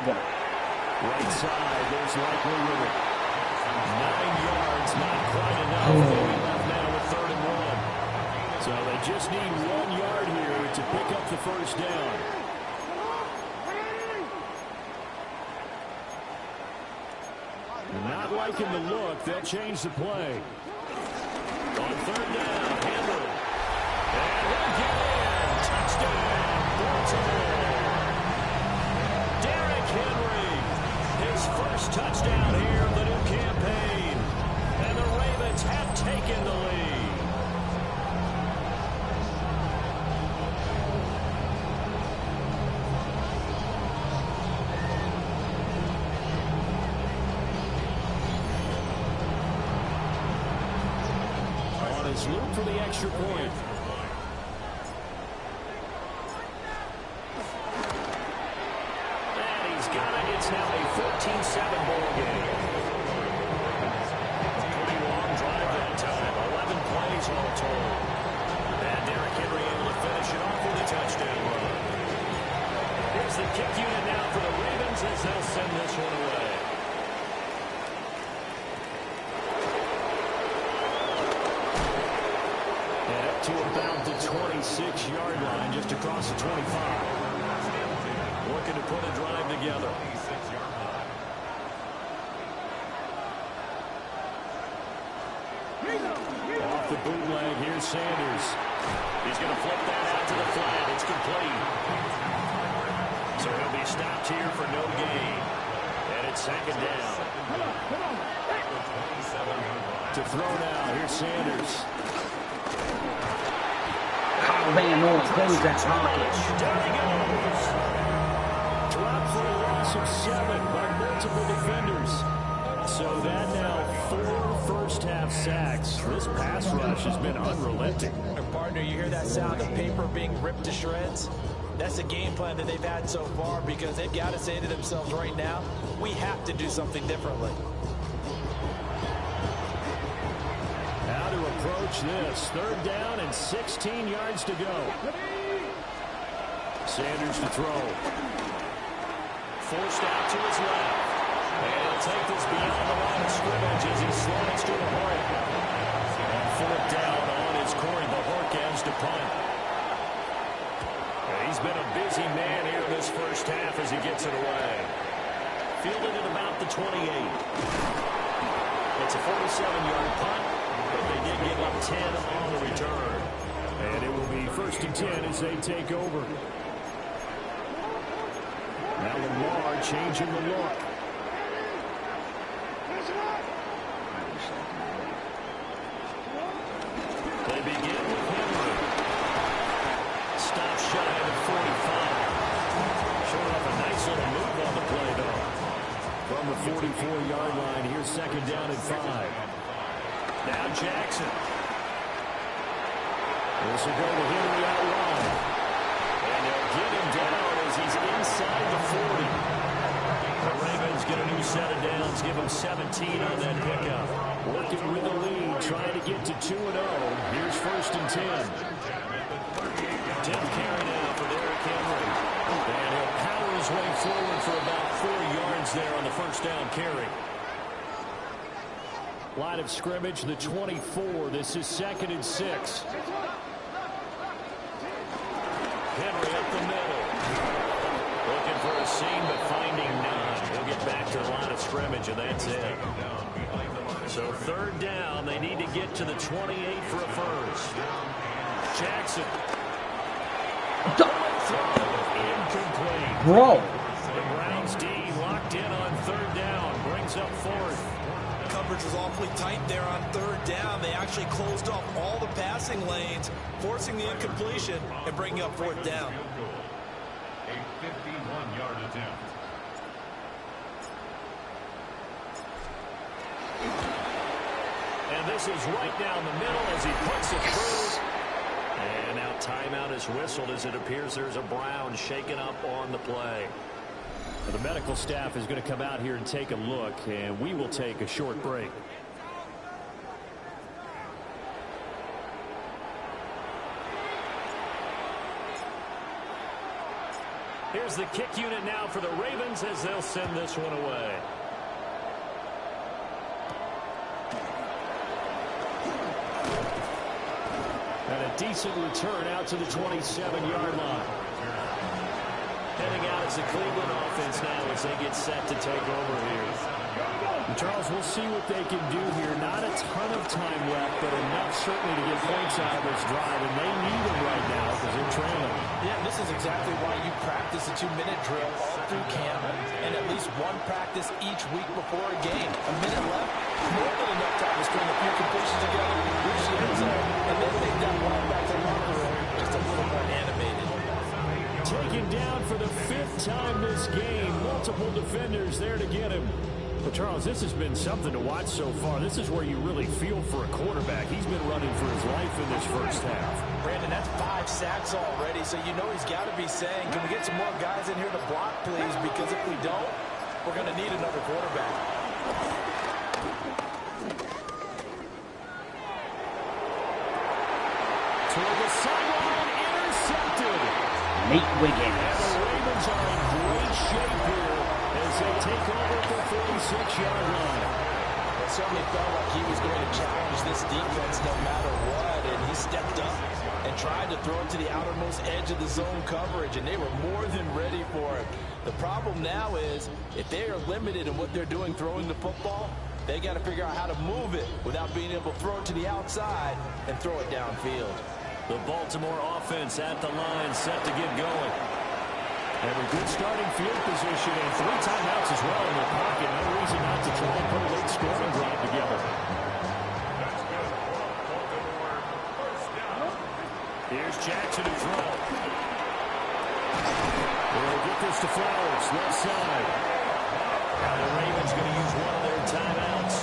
Yeah. Right side, there's likely with it. 9 yards, not quite enough. They'll be left now with 3rd and 1. So they just need 1 yard here to pick up the 1st down. Not liking the look. They'll change the play. On 3rd down, Henry. And they'll get in. Touchdown. first touchdown here of the new campaign. And the Ravens have taken the lead. On his loop for the extra point. And he's got it. It's now a 14-7 ball game. Pretty long drive that time. 11 plays all told. And Derrick Henry able to finish it off with a touchdown run. Here's the kick unit now for the Ravens as they'll send this one away. And up to about the 26-yard line, just across the 25. Looking to put a drive together. Off the bootleg, here's Sanders. He's going to flip that out to the flat. It's complete. So he'll be stopped here for no gain. And it's second down. To throw now, here's Sanders. Kyle Van Noy plays that pocket. Down he goes. Dropped for a loss of 7 by multiple defenders. So that now 4 first-half sacks. This pass rush has been unrelenting. Partner, you hear that sound of paper being ripped to shreds? That's the game plan that they've had so far because they've got to say to themselves right now, we have to do something differently. How to approach this. 3rd down and 16 yards to go. Sanders to throw. Forced out to his left. And he'll take this beyond the line of scrimmage as he slides to the right. And 4th down on his Corey Bojorquez to punt. He's been a busy man here in this first half as he gets it away. Fielded at about the 28. It's a 47-yard punt, but they did give up 10 on the return. And it will be 1st and 10 as they take over. Now Lamar changing the look. They begin with Henry. Stop shy of 45. Showing up a nice little move on the play, though. From the 44-yard line, here's 2nd down and 5. Now Jackson. This will go to Henry out wide. And they'll get him down as he's inside the 40. The Ravens get a new set of downs, give him 17 on that pickup. Working with the lead, trying to get to 2-0. Here's 1st and 10. 10th carry now for Derrick Henry. And he'll power his way forward for about 4 yards there on the 1st down carry. Line of scrimmage, the 24. This is 2nd and 6. Henry up the middle. Looking for a seam, but finding none. He'll get back to the line of scrimmage, and that's it. So 3rd down, they need to get to the 28 for a first. Jackson. Incomplete. Bro. The Browns D locked in on 3rd down. Brings up 4th. Coverage was awfully tight there on 3rd down. They actually closed off all the passing lanes, forcing the incompletion and bringing up 4th down. A 51-yard attempt. And this is right down the middle as he puts it through. And now timeout is whistled as it appears there's a Brown shaken up on the play. The medical staff is going to come out here and take a look, and we will take a short break. Here's the kick unit now for the Ravens as they'll send this one away. And a decent return out to the 27-yard line. Heading out as the Cleveland offense now as they get set to take over here. And Charles, we'll see what they can do here. Not a ton of time left, but enough certainly to get points out of this drive, and they need them right now because they're trailing. Yeah, this is exactly why you practice a 2-minute drill all through camp and at least one practice each week before a game. A minute left, more than enough time to string a few completions together, reach the end zone, and then take that walk back to the locker room just a little more animated. Taken down for the 5th time this game. Multiple defenders there to get him. But, Charles, this has been something to watch so far. This is where you really feel for a quarterback. He's been running for his life in this first half. Brandon, that's 5 sacks already, so you know he's got to be saying, can we get some more guys in here to block, please? Because if we don't, we're going to need another quarterback. Toward the sideline, intercepted. Nate Wiggins. And the Ravens are in great shape here as they take over at the 46-yard line. It certainly felt like he was going to challenge this defense no matter what, and he stepped up and tried to throw it to the outermost edge of the zone coverage, and they were more than ready for it. The problem now is if they are limited in what they're doing throwing the football, they got to figure out how to move it without being able to throw it to the outside and throw it downfield. The Baltimore offense at the line, set to get going. And a good starting field position and 3 timeouts as well in their pocket. No reason not to try and put a late scoring drive together. Here's Jackson to throw. They'll get this to Flowers, left side. Now the Ravens going to use one of their timeouts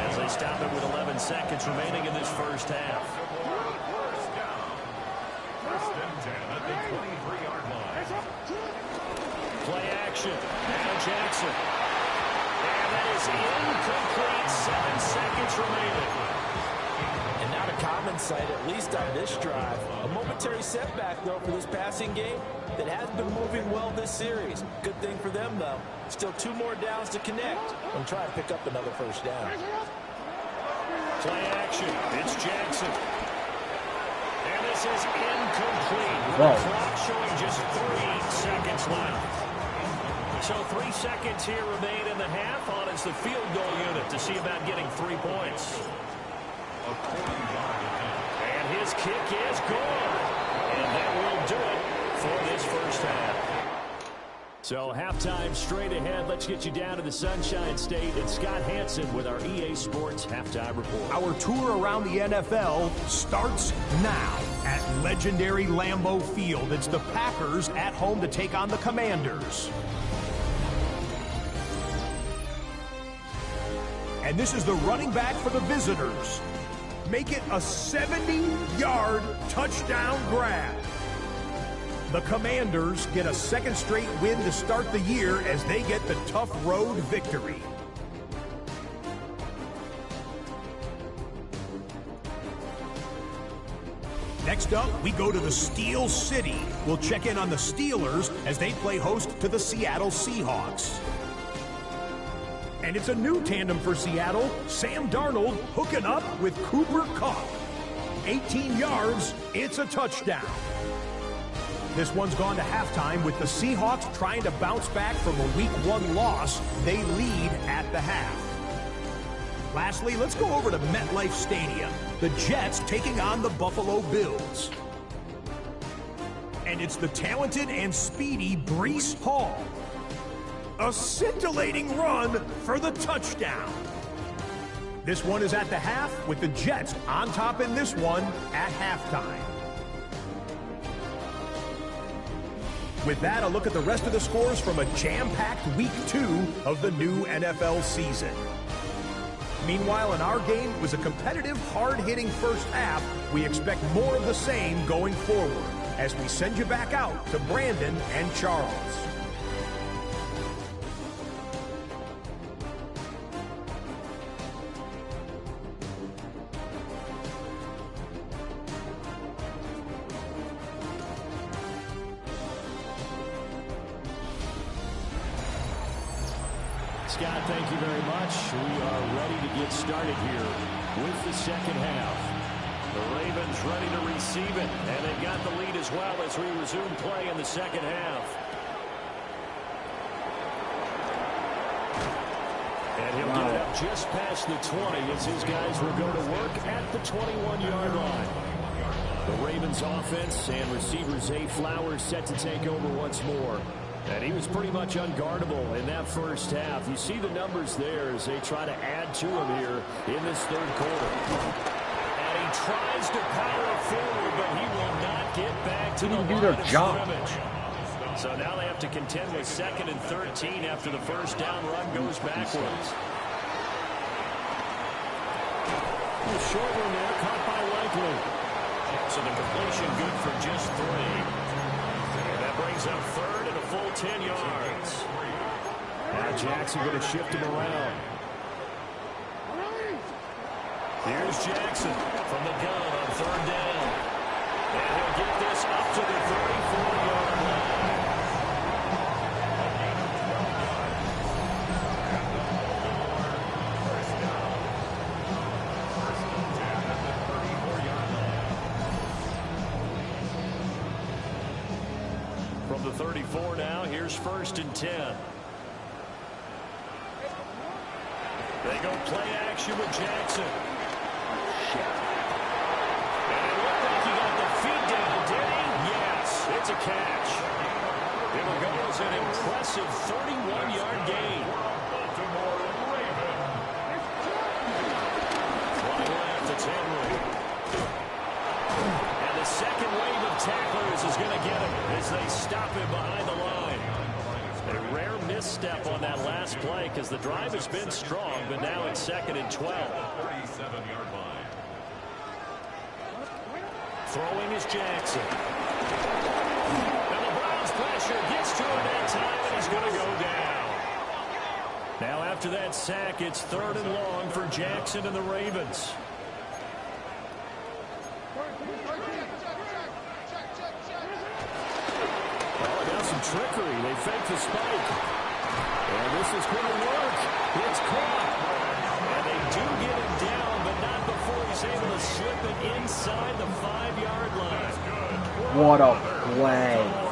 as they stop it with 11 seconds remaining in this first half. Play action. Now Jackson. And that is incomplete. 7 seconds remaining. And not a common sight, at least on this drive. A momentary setback, though, for this passing game that has been moving well this series. Good thing for them, though. Still 2 more downs to connect and try and pick up another first down. Play action. It's Jackson. And this is incomplete. With Whoa. the clock showing just 3 seconds left. So 3 seconds here remain in the half on as the field goal unit to see about getting 3 points. And his kick is gone. And that will do it for this first half. So halftime straight ahead. Let's get you down to the Sunshine State and Scott Hansen with our EA Sports Halftime Report. Our tour around the NFL starts now at legendary Lambeau Field. It's the Packers at home to take on the Commanders. And this is the running back for the visitors. Make it a 70-yard touchdown grab. The Commanders get a 2nd straight win to start the year as they get the tough road victory. Next up, we go to the Steel City. We'll check in on the Steelers as they play host to the Seattle Seahawks. And it's a new tandem for Seattle. Sam Darnold hooking up with Cooper Kupp. 18 yards, it's a touchdown. This one's gone to halftime with the Seahawks trying to bounce back from a Week 1 loss. They lead at the half. Lastly, let's go over to MetLife Stadium. The Jets taking on the Buffalo Bills. And it's the talented and speedy Breece Hall. A scintillating run for the touchdown. This one is at the half with the Jets on top in this one at halftime. With that, a look at the rest of the scores from a jam-packed Week 2 of the new NFL season. Meanwhile, in our game, it was a competitive, hard-hitting first half. We expect more of the same going forward as we send you back out to Brandon and Charles. Scott, thank you very much. We are ready to get started here with the second half. The Ravens ready to receive it, and they've got the lead as well as we resume play in the second half. And he'll get it up just past the 20 as his guys will go to work at the 21-yard line. The Ravens offense and receiver Zay Flowers set to take over once more. And he was pretty much unguardable in that first half. You see the numbers there as they try to add to him here in this third quarter. And he tries to power forward, but he will not get back to the line of scrimmage. So now they have to contend with 2nd and 13 after the first down run goes backwards. A short one there, caught by Likely. So the completion good for just 3. And that brings up 3rd and a full 10 yards. Now Jackson going to shift him around. Here's Jackson from the gun on 3rd down. And he'll get this up to the 34-yard line. From the 34 now, here's 1st and 10. They go play action with Jackson. And it looked like he got the feet down, did he? Yes, it's a catch. It will go as an impressive 31-yard gain. Flying left, it's Henry. And the second wave of tacklers is going to get him as they stop him behind the line. A rare misstep on that last play because the drive has been strong, but now it's 2nd and 12. 37-yard line. Throwing is Jackson. And the Browns pressure gets to him that time, and he's going to go down. Now after that sack, it's 3rd and long for Jackson and the Ravens. Trickery. They fake the spike. And this is going to work. It's caught. And they do get him down, but not before he's able to slip it inside the 5-yard line. What a play.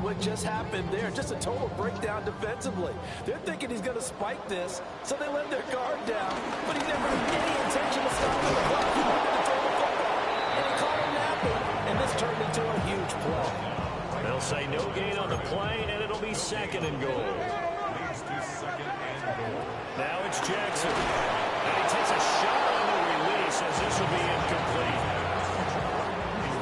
What just happened there? Just a total breakdown defensively. They're thinking he's going to spike this, so they let their guard down. But he never had any intention of stopping the clock. He wanted to throw the football, and he caught him napping. And this turned into a huge play. They'll say no gain on the play, and it'll be 2nd and goal. Now it's Jackson. And he takes a shot on the release as this will be incomplete.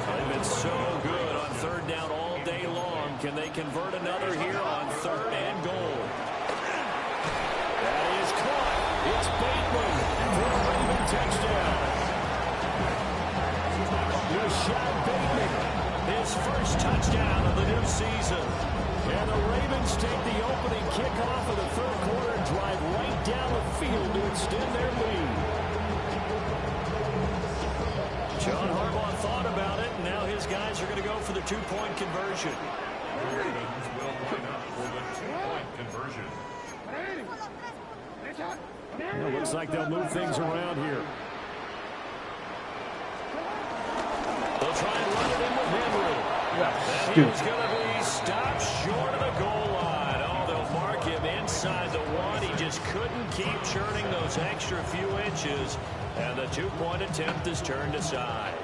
They've been so good on 3rd down all day long. Can they convert another here on 3rd and goal? That is caught. It's Bateman for a Raven touchdown. Rashad Bateman, his first touchdown of the new season. And the Ravens take the opening kickoff of the 3rd quarter and drive right down the field to extend their lead. John Harbaugh thought about it, and now his guys are going to go for the 2-point conversion. The Ravens will line up for the 2-point conversion. It looks like they'll move things around here. They'll try and run it in with Henry. And he's going to be stopped short of the goal line. Oh, they'll mark him inside the 1. He just couldn't keep churning those extra few inches. And the 2-point attempt is turned aside.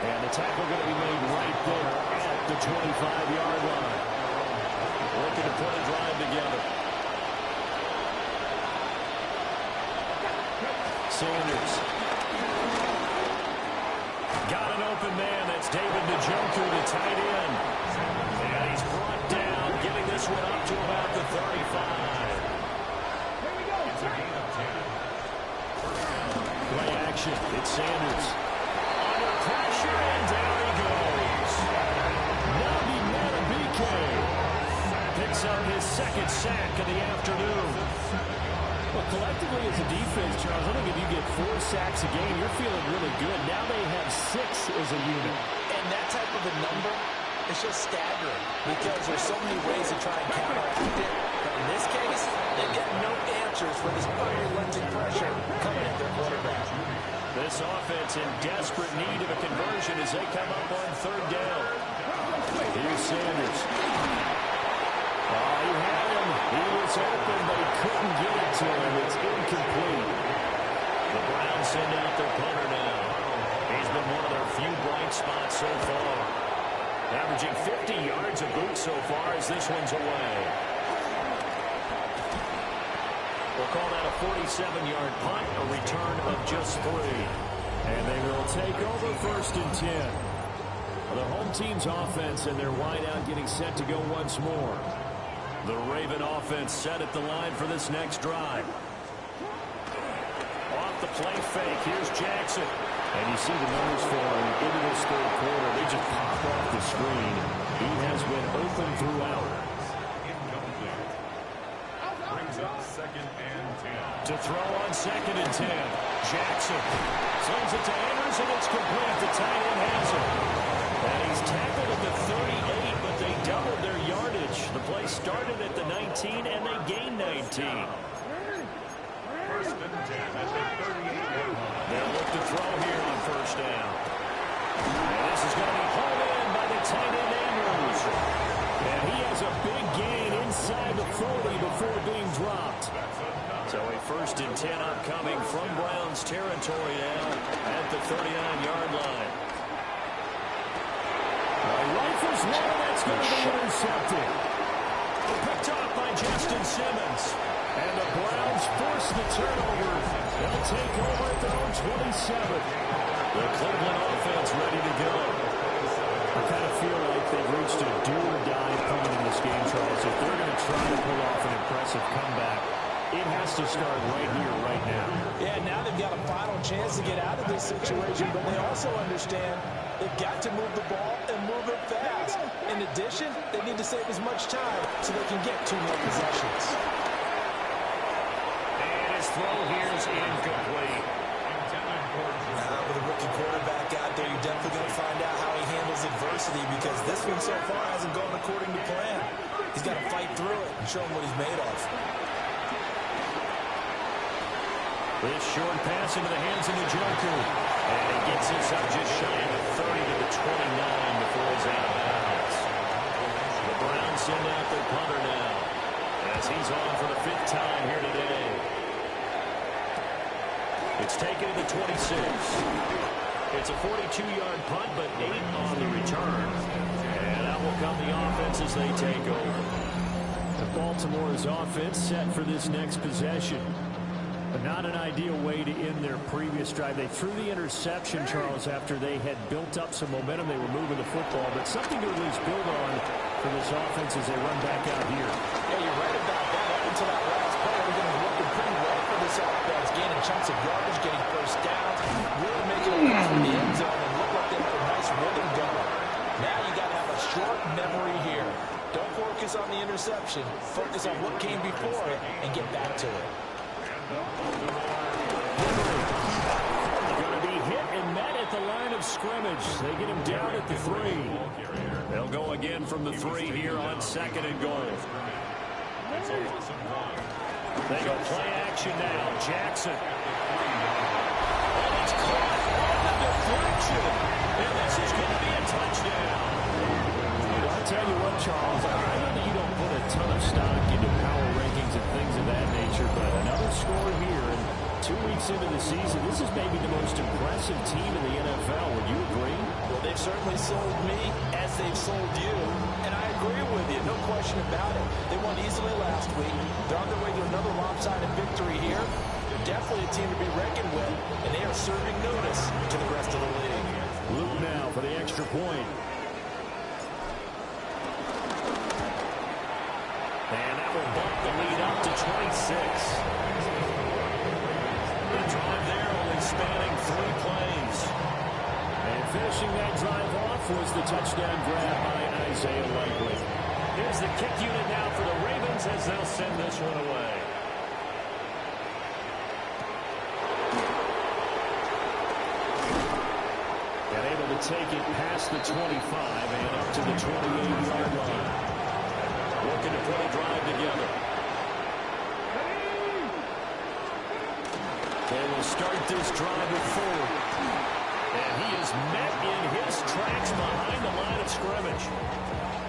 And the tackle going to be made right there at the 25-yard line. Looking to put a drive together. Sanders. Got an open man. That's David Njoku, the tight end. And he's brought down, getting this one up to about the 35. It's a gain of 10. Play action. It's Sanders. Under pressure, and down he goes. Nabi Matabike picks up his 2nd sack of the afternoon. Well, collectively as a defense, Charles, I think if you get 4 sacks a game, you're feeling really good. Now they have 6 as a unit. And that type of a number, it's just staggering because there's so many ways to try and counteract it. But in this case, they've got no answers for this unrelenting pressure coming at their quarterback. This offense in desperate need of a conversion as they come up on third down. Here's Sanders. Oh, he had him. He was open, but he couldn't get it to him. It's incomplete. The Browns send out their punter now. He's been one of their few bright spots so far. Averaging 50 yards a boot so far as this one's away. We'll call that a 47-yard punt, a return of just 3. And they will take over 1st and 10. The home team's offense and their wideout getting set to go once more. The Raven offense set at the line for this next drive. Off the play fake, here's Jackson. And you see the numbers for him into this third quarter. They just pop off the screen. He has been open throughout. Brings up 2nd and 10. To throw on 2nd and 10. Jackson sends it to Andrews, and it's complete. The tight end has it. And he's tackled at the 38, but they doubled their yardage. The play started at the 19, and they gained 19. 1st and 10 at the 38-yard line. They'll look to throw here on 1st down. And this is going to be hauled in by the tight end Andrews. And he has a big gain inside the 40 before being dropped. So a 1st and 10 upcoming from Browns territory now at the 39-yard line. Rifles one, that's going to be intercepted. Picked off by Justin Simmons. And the Browns force the turnover. They'll take over at their own 27. The Cleveland offense ready to go. I kind of feel like they've reached a do-or-die point in this game, Charles. If they're going to try to pull off an impressive comeback, it has to start right here, right now. Yeah, now they've got a final chance to get out of this situation, but they also understand they've got to move the ball and move it fast. In addition, they need to save as much time so they can get 2 more possessions. And his throw here is incomplete. With a rookie quarterback out there, you're definitely going to find out how he handles adversity because this one so far hasn't gone according to plan. He's got to fight through it and show him what he's made of. This short pass into the hands of Njoku. And he gets us up just shy of the 30 to the 29 before he's out of bounds. The Browns send out their punter now as he's on for the 5th time here today. It's taken to the 26. It's a 42-yard punt, but 8 on the return. And out will come the offense as they take over. The Baltimore's offense set for this next possession. But not an ideal way to end their previous drive. They threw the interception, Charles, after they had built up some momentum. They were moving the football, but something to at least build on for this offense as they run back out here. Yeah, you're right about that. Up until that last play, everything was working pretty well for this offense. Gaining chunks of yardage, getting first downs, really making a pass from the end zone and look like they have a nice rhythm going. Now you got to have a short memory here. Don't focus on the interception. Focus on what came before it and get back to it. Going to be hit and met at the line of scrimmage. They get him down at the 3. They'll go again from the 3 here on 2nd and goal. They go play action now. Jackson. And it's caught on the deflection. And this is going to be a touchdown. Well, I'll tell you what, Charles, I know that you don't put a ton of stock into power rankings and things of that nature, but another score here, and 2 weeks into the season, this is maybe the most impressive team in the NFL. Would you agree? Well, they've certainly sold me as they've sold you, and I agree with you, no question about it. They won easily last week. They're on their way to another lopsided victory here. They're definitely a team to be reckoned with, and they are serving notice to the rest of the league. Luke now for the extra point. And that will bump the lead up to 26. The drive there only spanning 3 plays. And finishing that drive off was the touchdown grab by Isaiah Likely. Here's the kick unit now for the Ravens as they'll send this one away. And able to take it past the 25 and up to the 28-yard line. Looking to put a drive together. They will start this drive with Ford. And he is met in his tracks behind the line of scrimmage.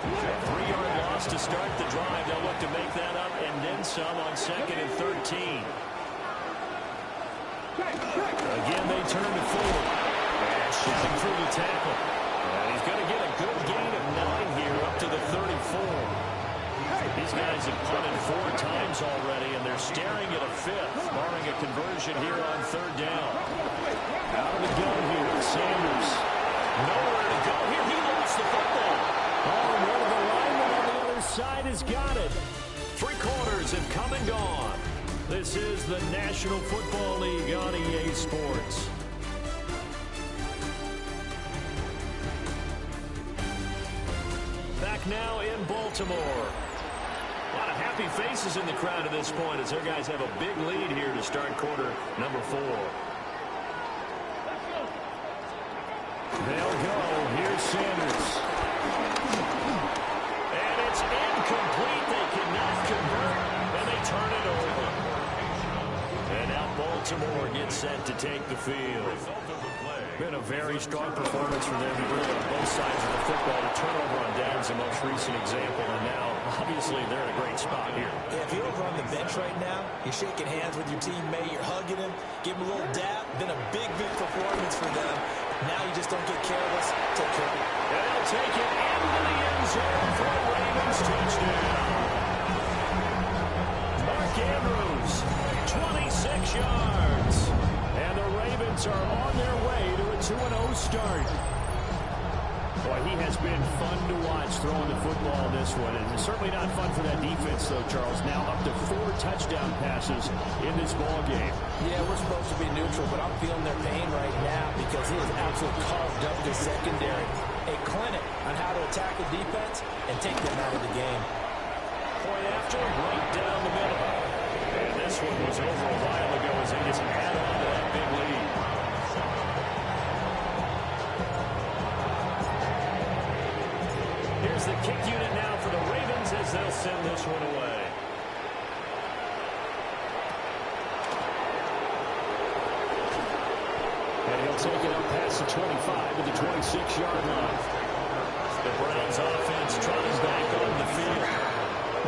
A 3-yard loss to start the drive. They'll look to make that up and then some on 2nd and 13. Again, they turn to Ford. And shooting through the tackle. And he's going to get a good gain of 9 here up to the 34. These guys have punted 4 times already, and they're staring at a 5th, barring a conversion here on 3rd down. Out of the gun here, Sanders. Nowhere to go here. He lost the football. Oh, and one of the linemen on the other side has got it. 3 quarters have come and gone. This is the National Football League on EA Sports. Back now in Baltimore. A lot of happy faces in the crowd at this point as their guys have a big lead here to start quarter number 4. They'll go. Here's Sanders. And it's incomplete. They cannot convert, and they turn it over. And now Baltimore gets set to take the field. Been a very strong performance for them really on both sides of the football. The turnover on downs the most recent example, and now obviously they're in a great spot here. Yeah, if you're over on the bench right now, you're shaking hands with your teammate, you're hugging him, give him a little dap. Been a big performance for them. Now you just don't get careless. Take care of it. And they'll take it into the end zone for a Ravens touchdown. Mark Andrews, 26 yards. And the Ravens are on their way to a 2-0 start. Boy, he has been fun to watch throwing the football this one. And it's certainly not fun for that defense, though, Charles. Now up to 4 touchdown passes in this ball game. Yeah, we're supposed to be neutral, but I'm feeling their pain right now because he has absolutely carved up the secondary. A clinic on how to attack the defense and take them out of the game. Point after, right down the middle. And this one was over a while ago as they just add on to that big lead. Here's the kick unit now for the Ravens as they'll send this one away. And he'll take it up past the 25 to the 26-yard line. The Browns offense tries back on the field.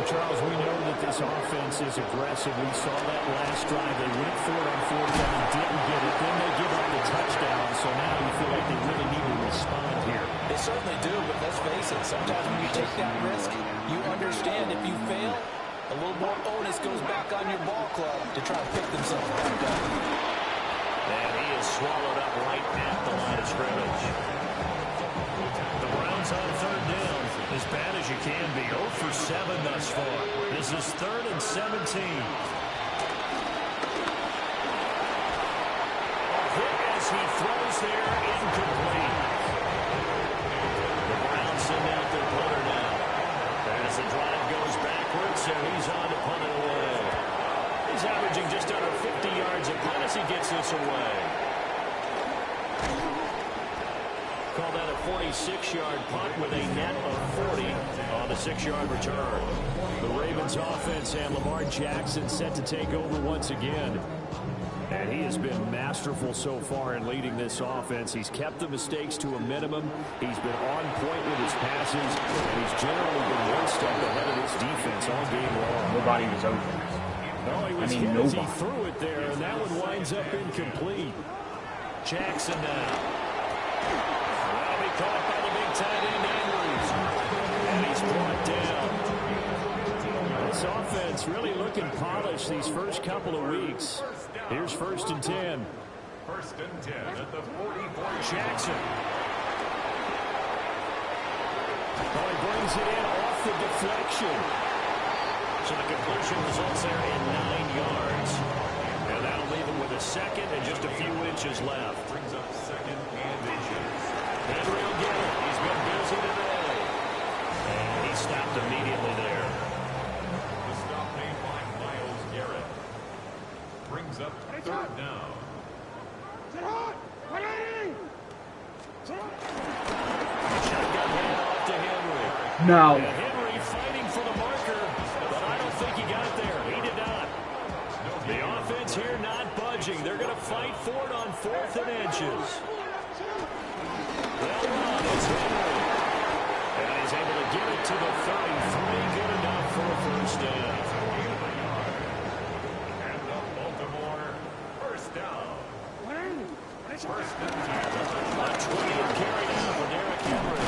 Charles, we know that this offense is aggressive. We saw that last drive. They went for it on 4th down and didn't get it. Then they give up the touchdown. So now you feel like they really need to respond here. They certainly do, but let's face it. Sometimes when you take that risk, you understand if you fail, a little more onus goes back on your ball club to try to pick themselves back up. And he is swallowed up right at the line of scrimmage. The Browns on 3rd down. As bad as you can be. 0 for 7 thus far. This is 3rd and 17. A hit as he throws there, incomplete. The Browns send out their punter now. As the drive goes backwards, so he's on to punt it away. He's averaging just under 50 yards a punt as he gets this away. Call that a 46-yard punt with a net of 40 on a 6-yard return. The Ravens offense and Lamar Jackson set to take over once again. And he has been masterful so far in leading this offense. He's kept the mistakes to a minimum. He's been on point with his passes. And he's generally been one step ahead of his defense all game long. Nobody was open. No, he was hit as he threw it there, and that one winds up incomplete. Jackson now. That'll be caught by the big tight end Andrews. And he's brought down. This offense really looking polished these first couple of weeks. Here's 1st and 10. 1st and 10 at the 44. Jackson. Oh, he brings it in off the deflection. So the completion results there in 9 yards. And that'll leave him with a 2nd and just a few inches left. Brings up 2nd and inches. Henry will get it. He's been busy today. And he stopped immediately there. The stop made by Myles Garrett. Brings up 3rd down. Shotgun handoff to Henry. No. And Henry fighting for the marker, but I don't think he got there. He did not. The offense here not budging. They're going to is able to get it to the 33. Good enough for a first down. And the Baltimore first down. First and 10. A 20th carry down for Derrick Henry.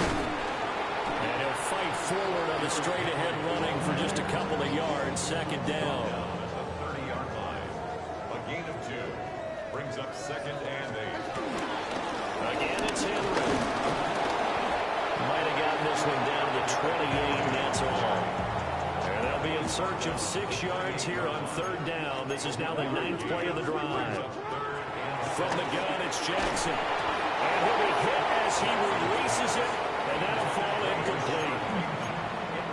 And he'll fight forward on the straight-ahead running for just a couple of yards. Second down. At the 30-yard line. A gain of 2. Brings up second and 8. Again, it's Henry. Might have gotten this one down to the 28, and that's all. And they'll be in search of 6 yards here on third down. This is now the 9th play of the drive. From the gun, it's Jackson. And he'll be hit as he releases it, and that'll fall incomplete.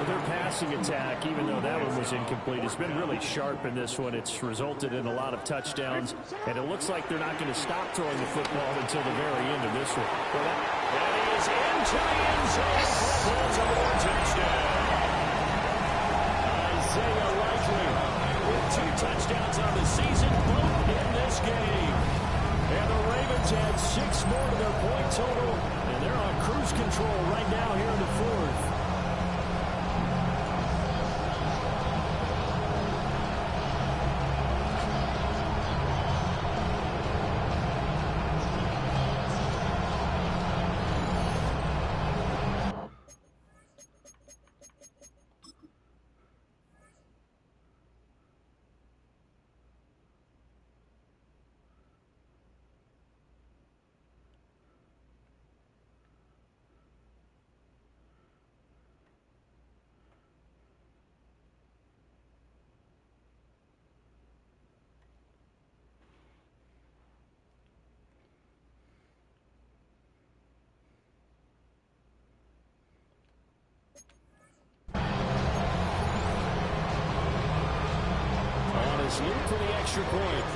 Their passing attack, even though that one was incomplete, has been really sharp in this one. It's resulted in a lot of touchdowns, and it looks like they're not going to stop throwing the football until the very end of this one. Well, that is into the end zone for Baltimore touchdown. Isaiah Likely with 2 touchdowns on the season, both in this game. And the Ravens had 6 more to their point total, and they're on cruise control right now here in the 4th. Loop for the extra point.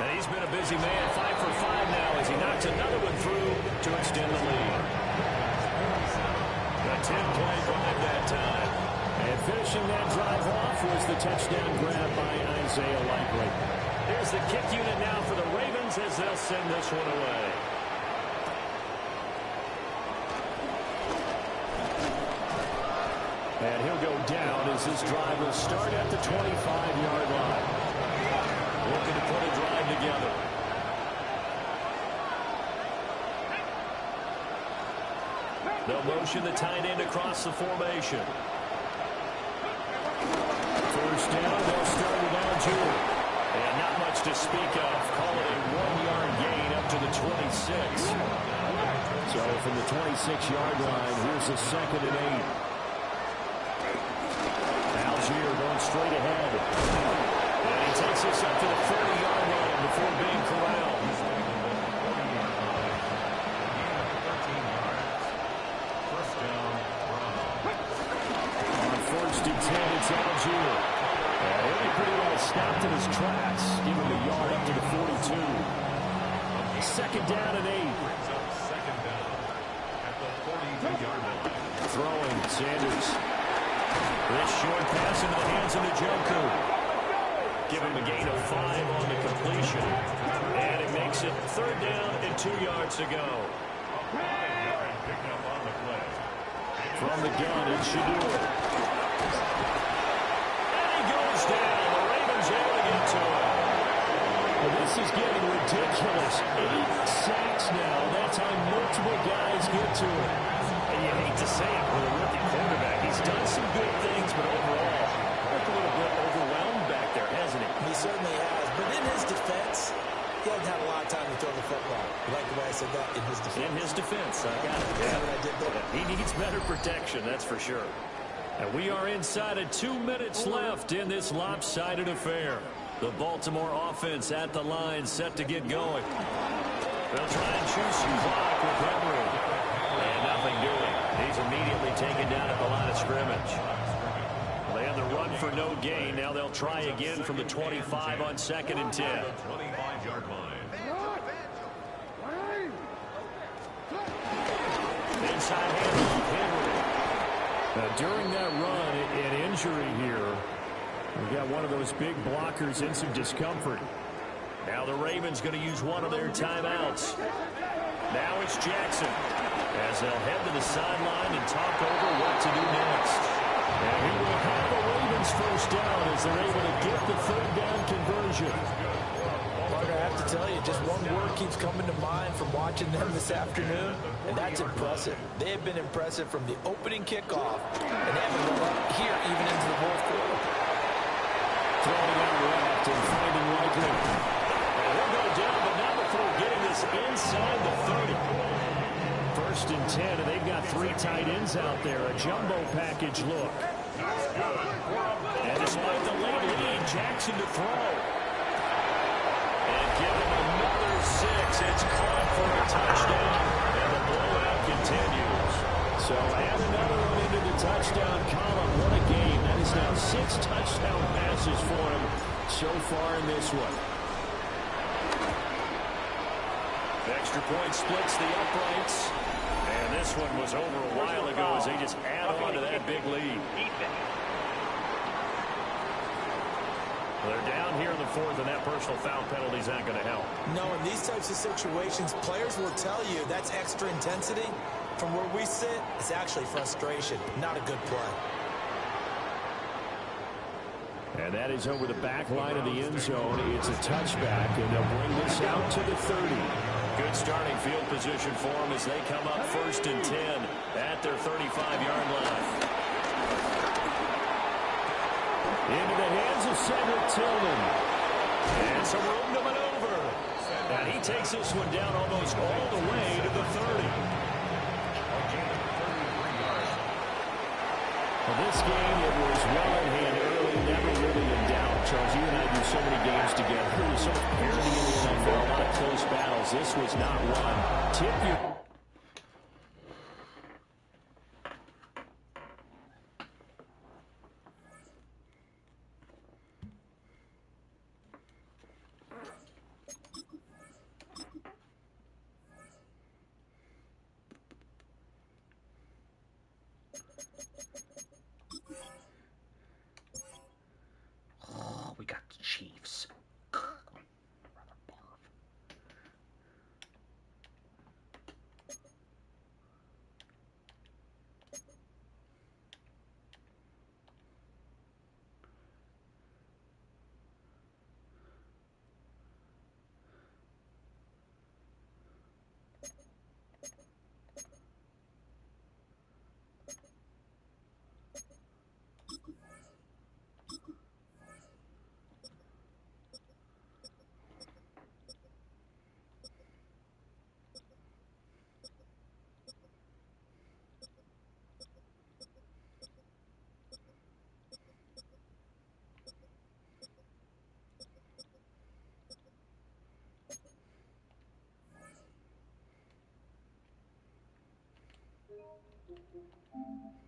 And he's been a busy man, 5 for 5 now as he knocks another one through to extend the lead. A 10-play drive that time. And finishing that drive off was the touchdown grab by Isaiah Likely. Here's the kick unit now for the Ravens as they'll send this one away. And he'll go down as this drive will start at the 25-yard line. Looking to put a drive together. They'll motion the tight end across the formation. First down, they'll start with Algier. And not much to speak of. Call it a 1-yard gain up to the 26. So from the 26-yard line, here's the 2nd and 8. Algier going straight ahead. And he takes this up to the 30-yard line before being corralled. First down. On 1st and 10, it's Algier. And he pretty well stopped in his tracks. Give him a yard up to the 42. 2nd down and 8. Brings up second down at the 42-yard line. Throwing, Sanders. This short pass into the hands of Njoku. Give him a gain of 5 on the completion. And it makes it 3rd down and 2 yards to go. Picked up on the play. From the gun, it's Shedeur. And he goes down. The Ravens able to get to him. Well, this is getting ridiculous. 8 sacks now. That's how multiple guys get to him. And you hate to say it with a rookie quarterback. He's done some good things, but overall, looked a little bit overwhelmed back there, hasn't he? He certainly has. But in his defense, he hasn't had a lot of time to throw the football. You like the way I said that? In his defense. In his defense, I got it. Yeah, what I did there. He needs better protection, that's for sure. And we are inside of 2 minutes left in this lopsided affair. The Baltimore offense at the line, set to get going. They'll try and choose some clock with Henry. And nothing doing. He's immediately taken down at the line of scrimmage. They had the run for no gain. Now they'll try again from the 25 on 2nd and 10. 25-yard line. Inside Henry. Now, during that run, an injury here. We've got one of those big blockers in some discomfort. Now the Ravens going to use one of their timeouts. Now it's Jackson as they'll head to the sideline and talk over what to do next. And he will have the Ravens first down as they're able to get the third down conversion. Parker, I have to tell you, just one word keeps coming to mind from watching them this afternoon, and that's impressive. They have been impressive from the opening kickoff, and they haven't let up here even into the fourth quarter. Throwing out left and finding Likely. And he'll go down, but not before getting this inside the 30. First and 10, and they've got 3 tight ends out there. A jumbo package look. And despite the late lead, Jackson to throw. And give him another 6. It's caught for a touchdown. And the blowout continues. So add another one into the touchdown column. What a game. That is now 6 touchdown passes for him so far in this one. The extra point splits the uprights. And this one was over a while ago as they just add on to that big lead. They're down here in the fourth, and that personal foul penalty is not going to help. No, in these types of situations, players will tell you that's extra intensity. From where we sit, it's actually frustration, not a good play. And that is over the back line of the end zone. It's a touchback, and they'll bring this out to the 30. Good starting field position for them as they come up first and 10 at their 35-yard line. Into the hands of Cedric Tillman. And some room to maneuver. And he takes this one down almost all the way to the 30. Well, this game, it was well in hand early, never really in doubt. Charles, you and I do so many games together. There was so much parity in the NFL, a lot of close battles. This was not one. Tip your... We got the Chiefs.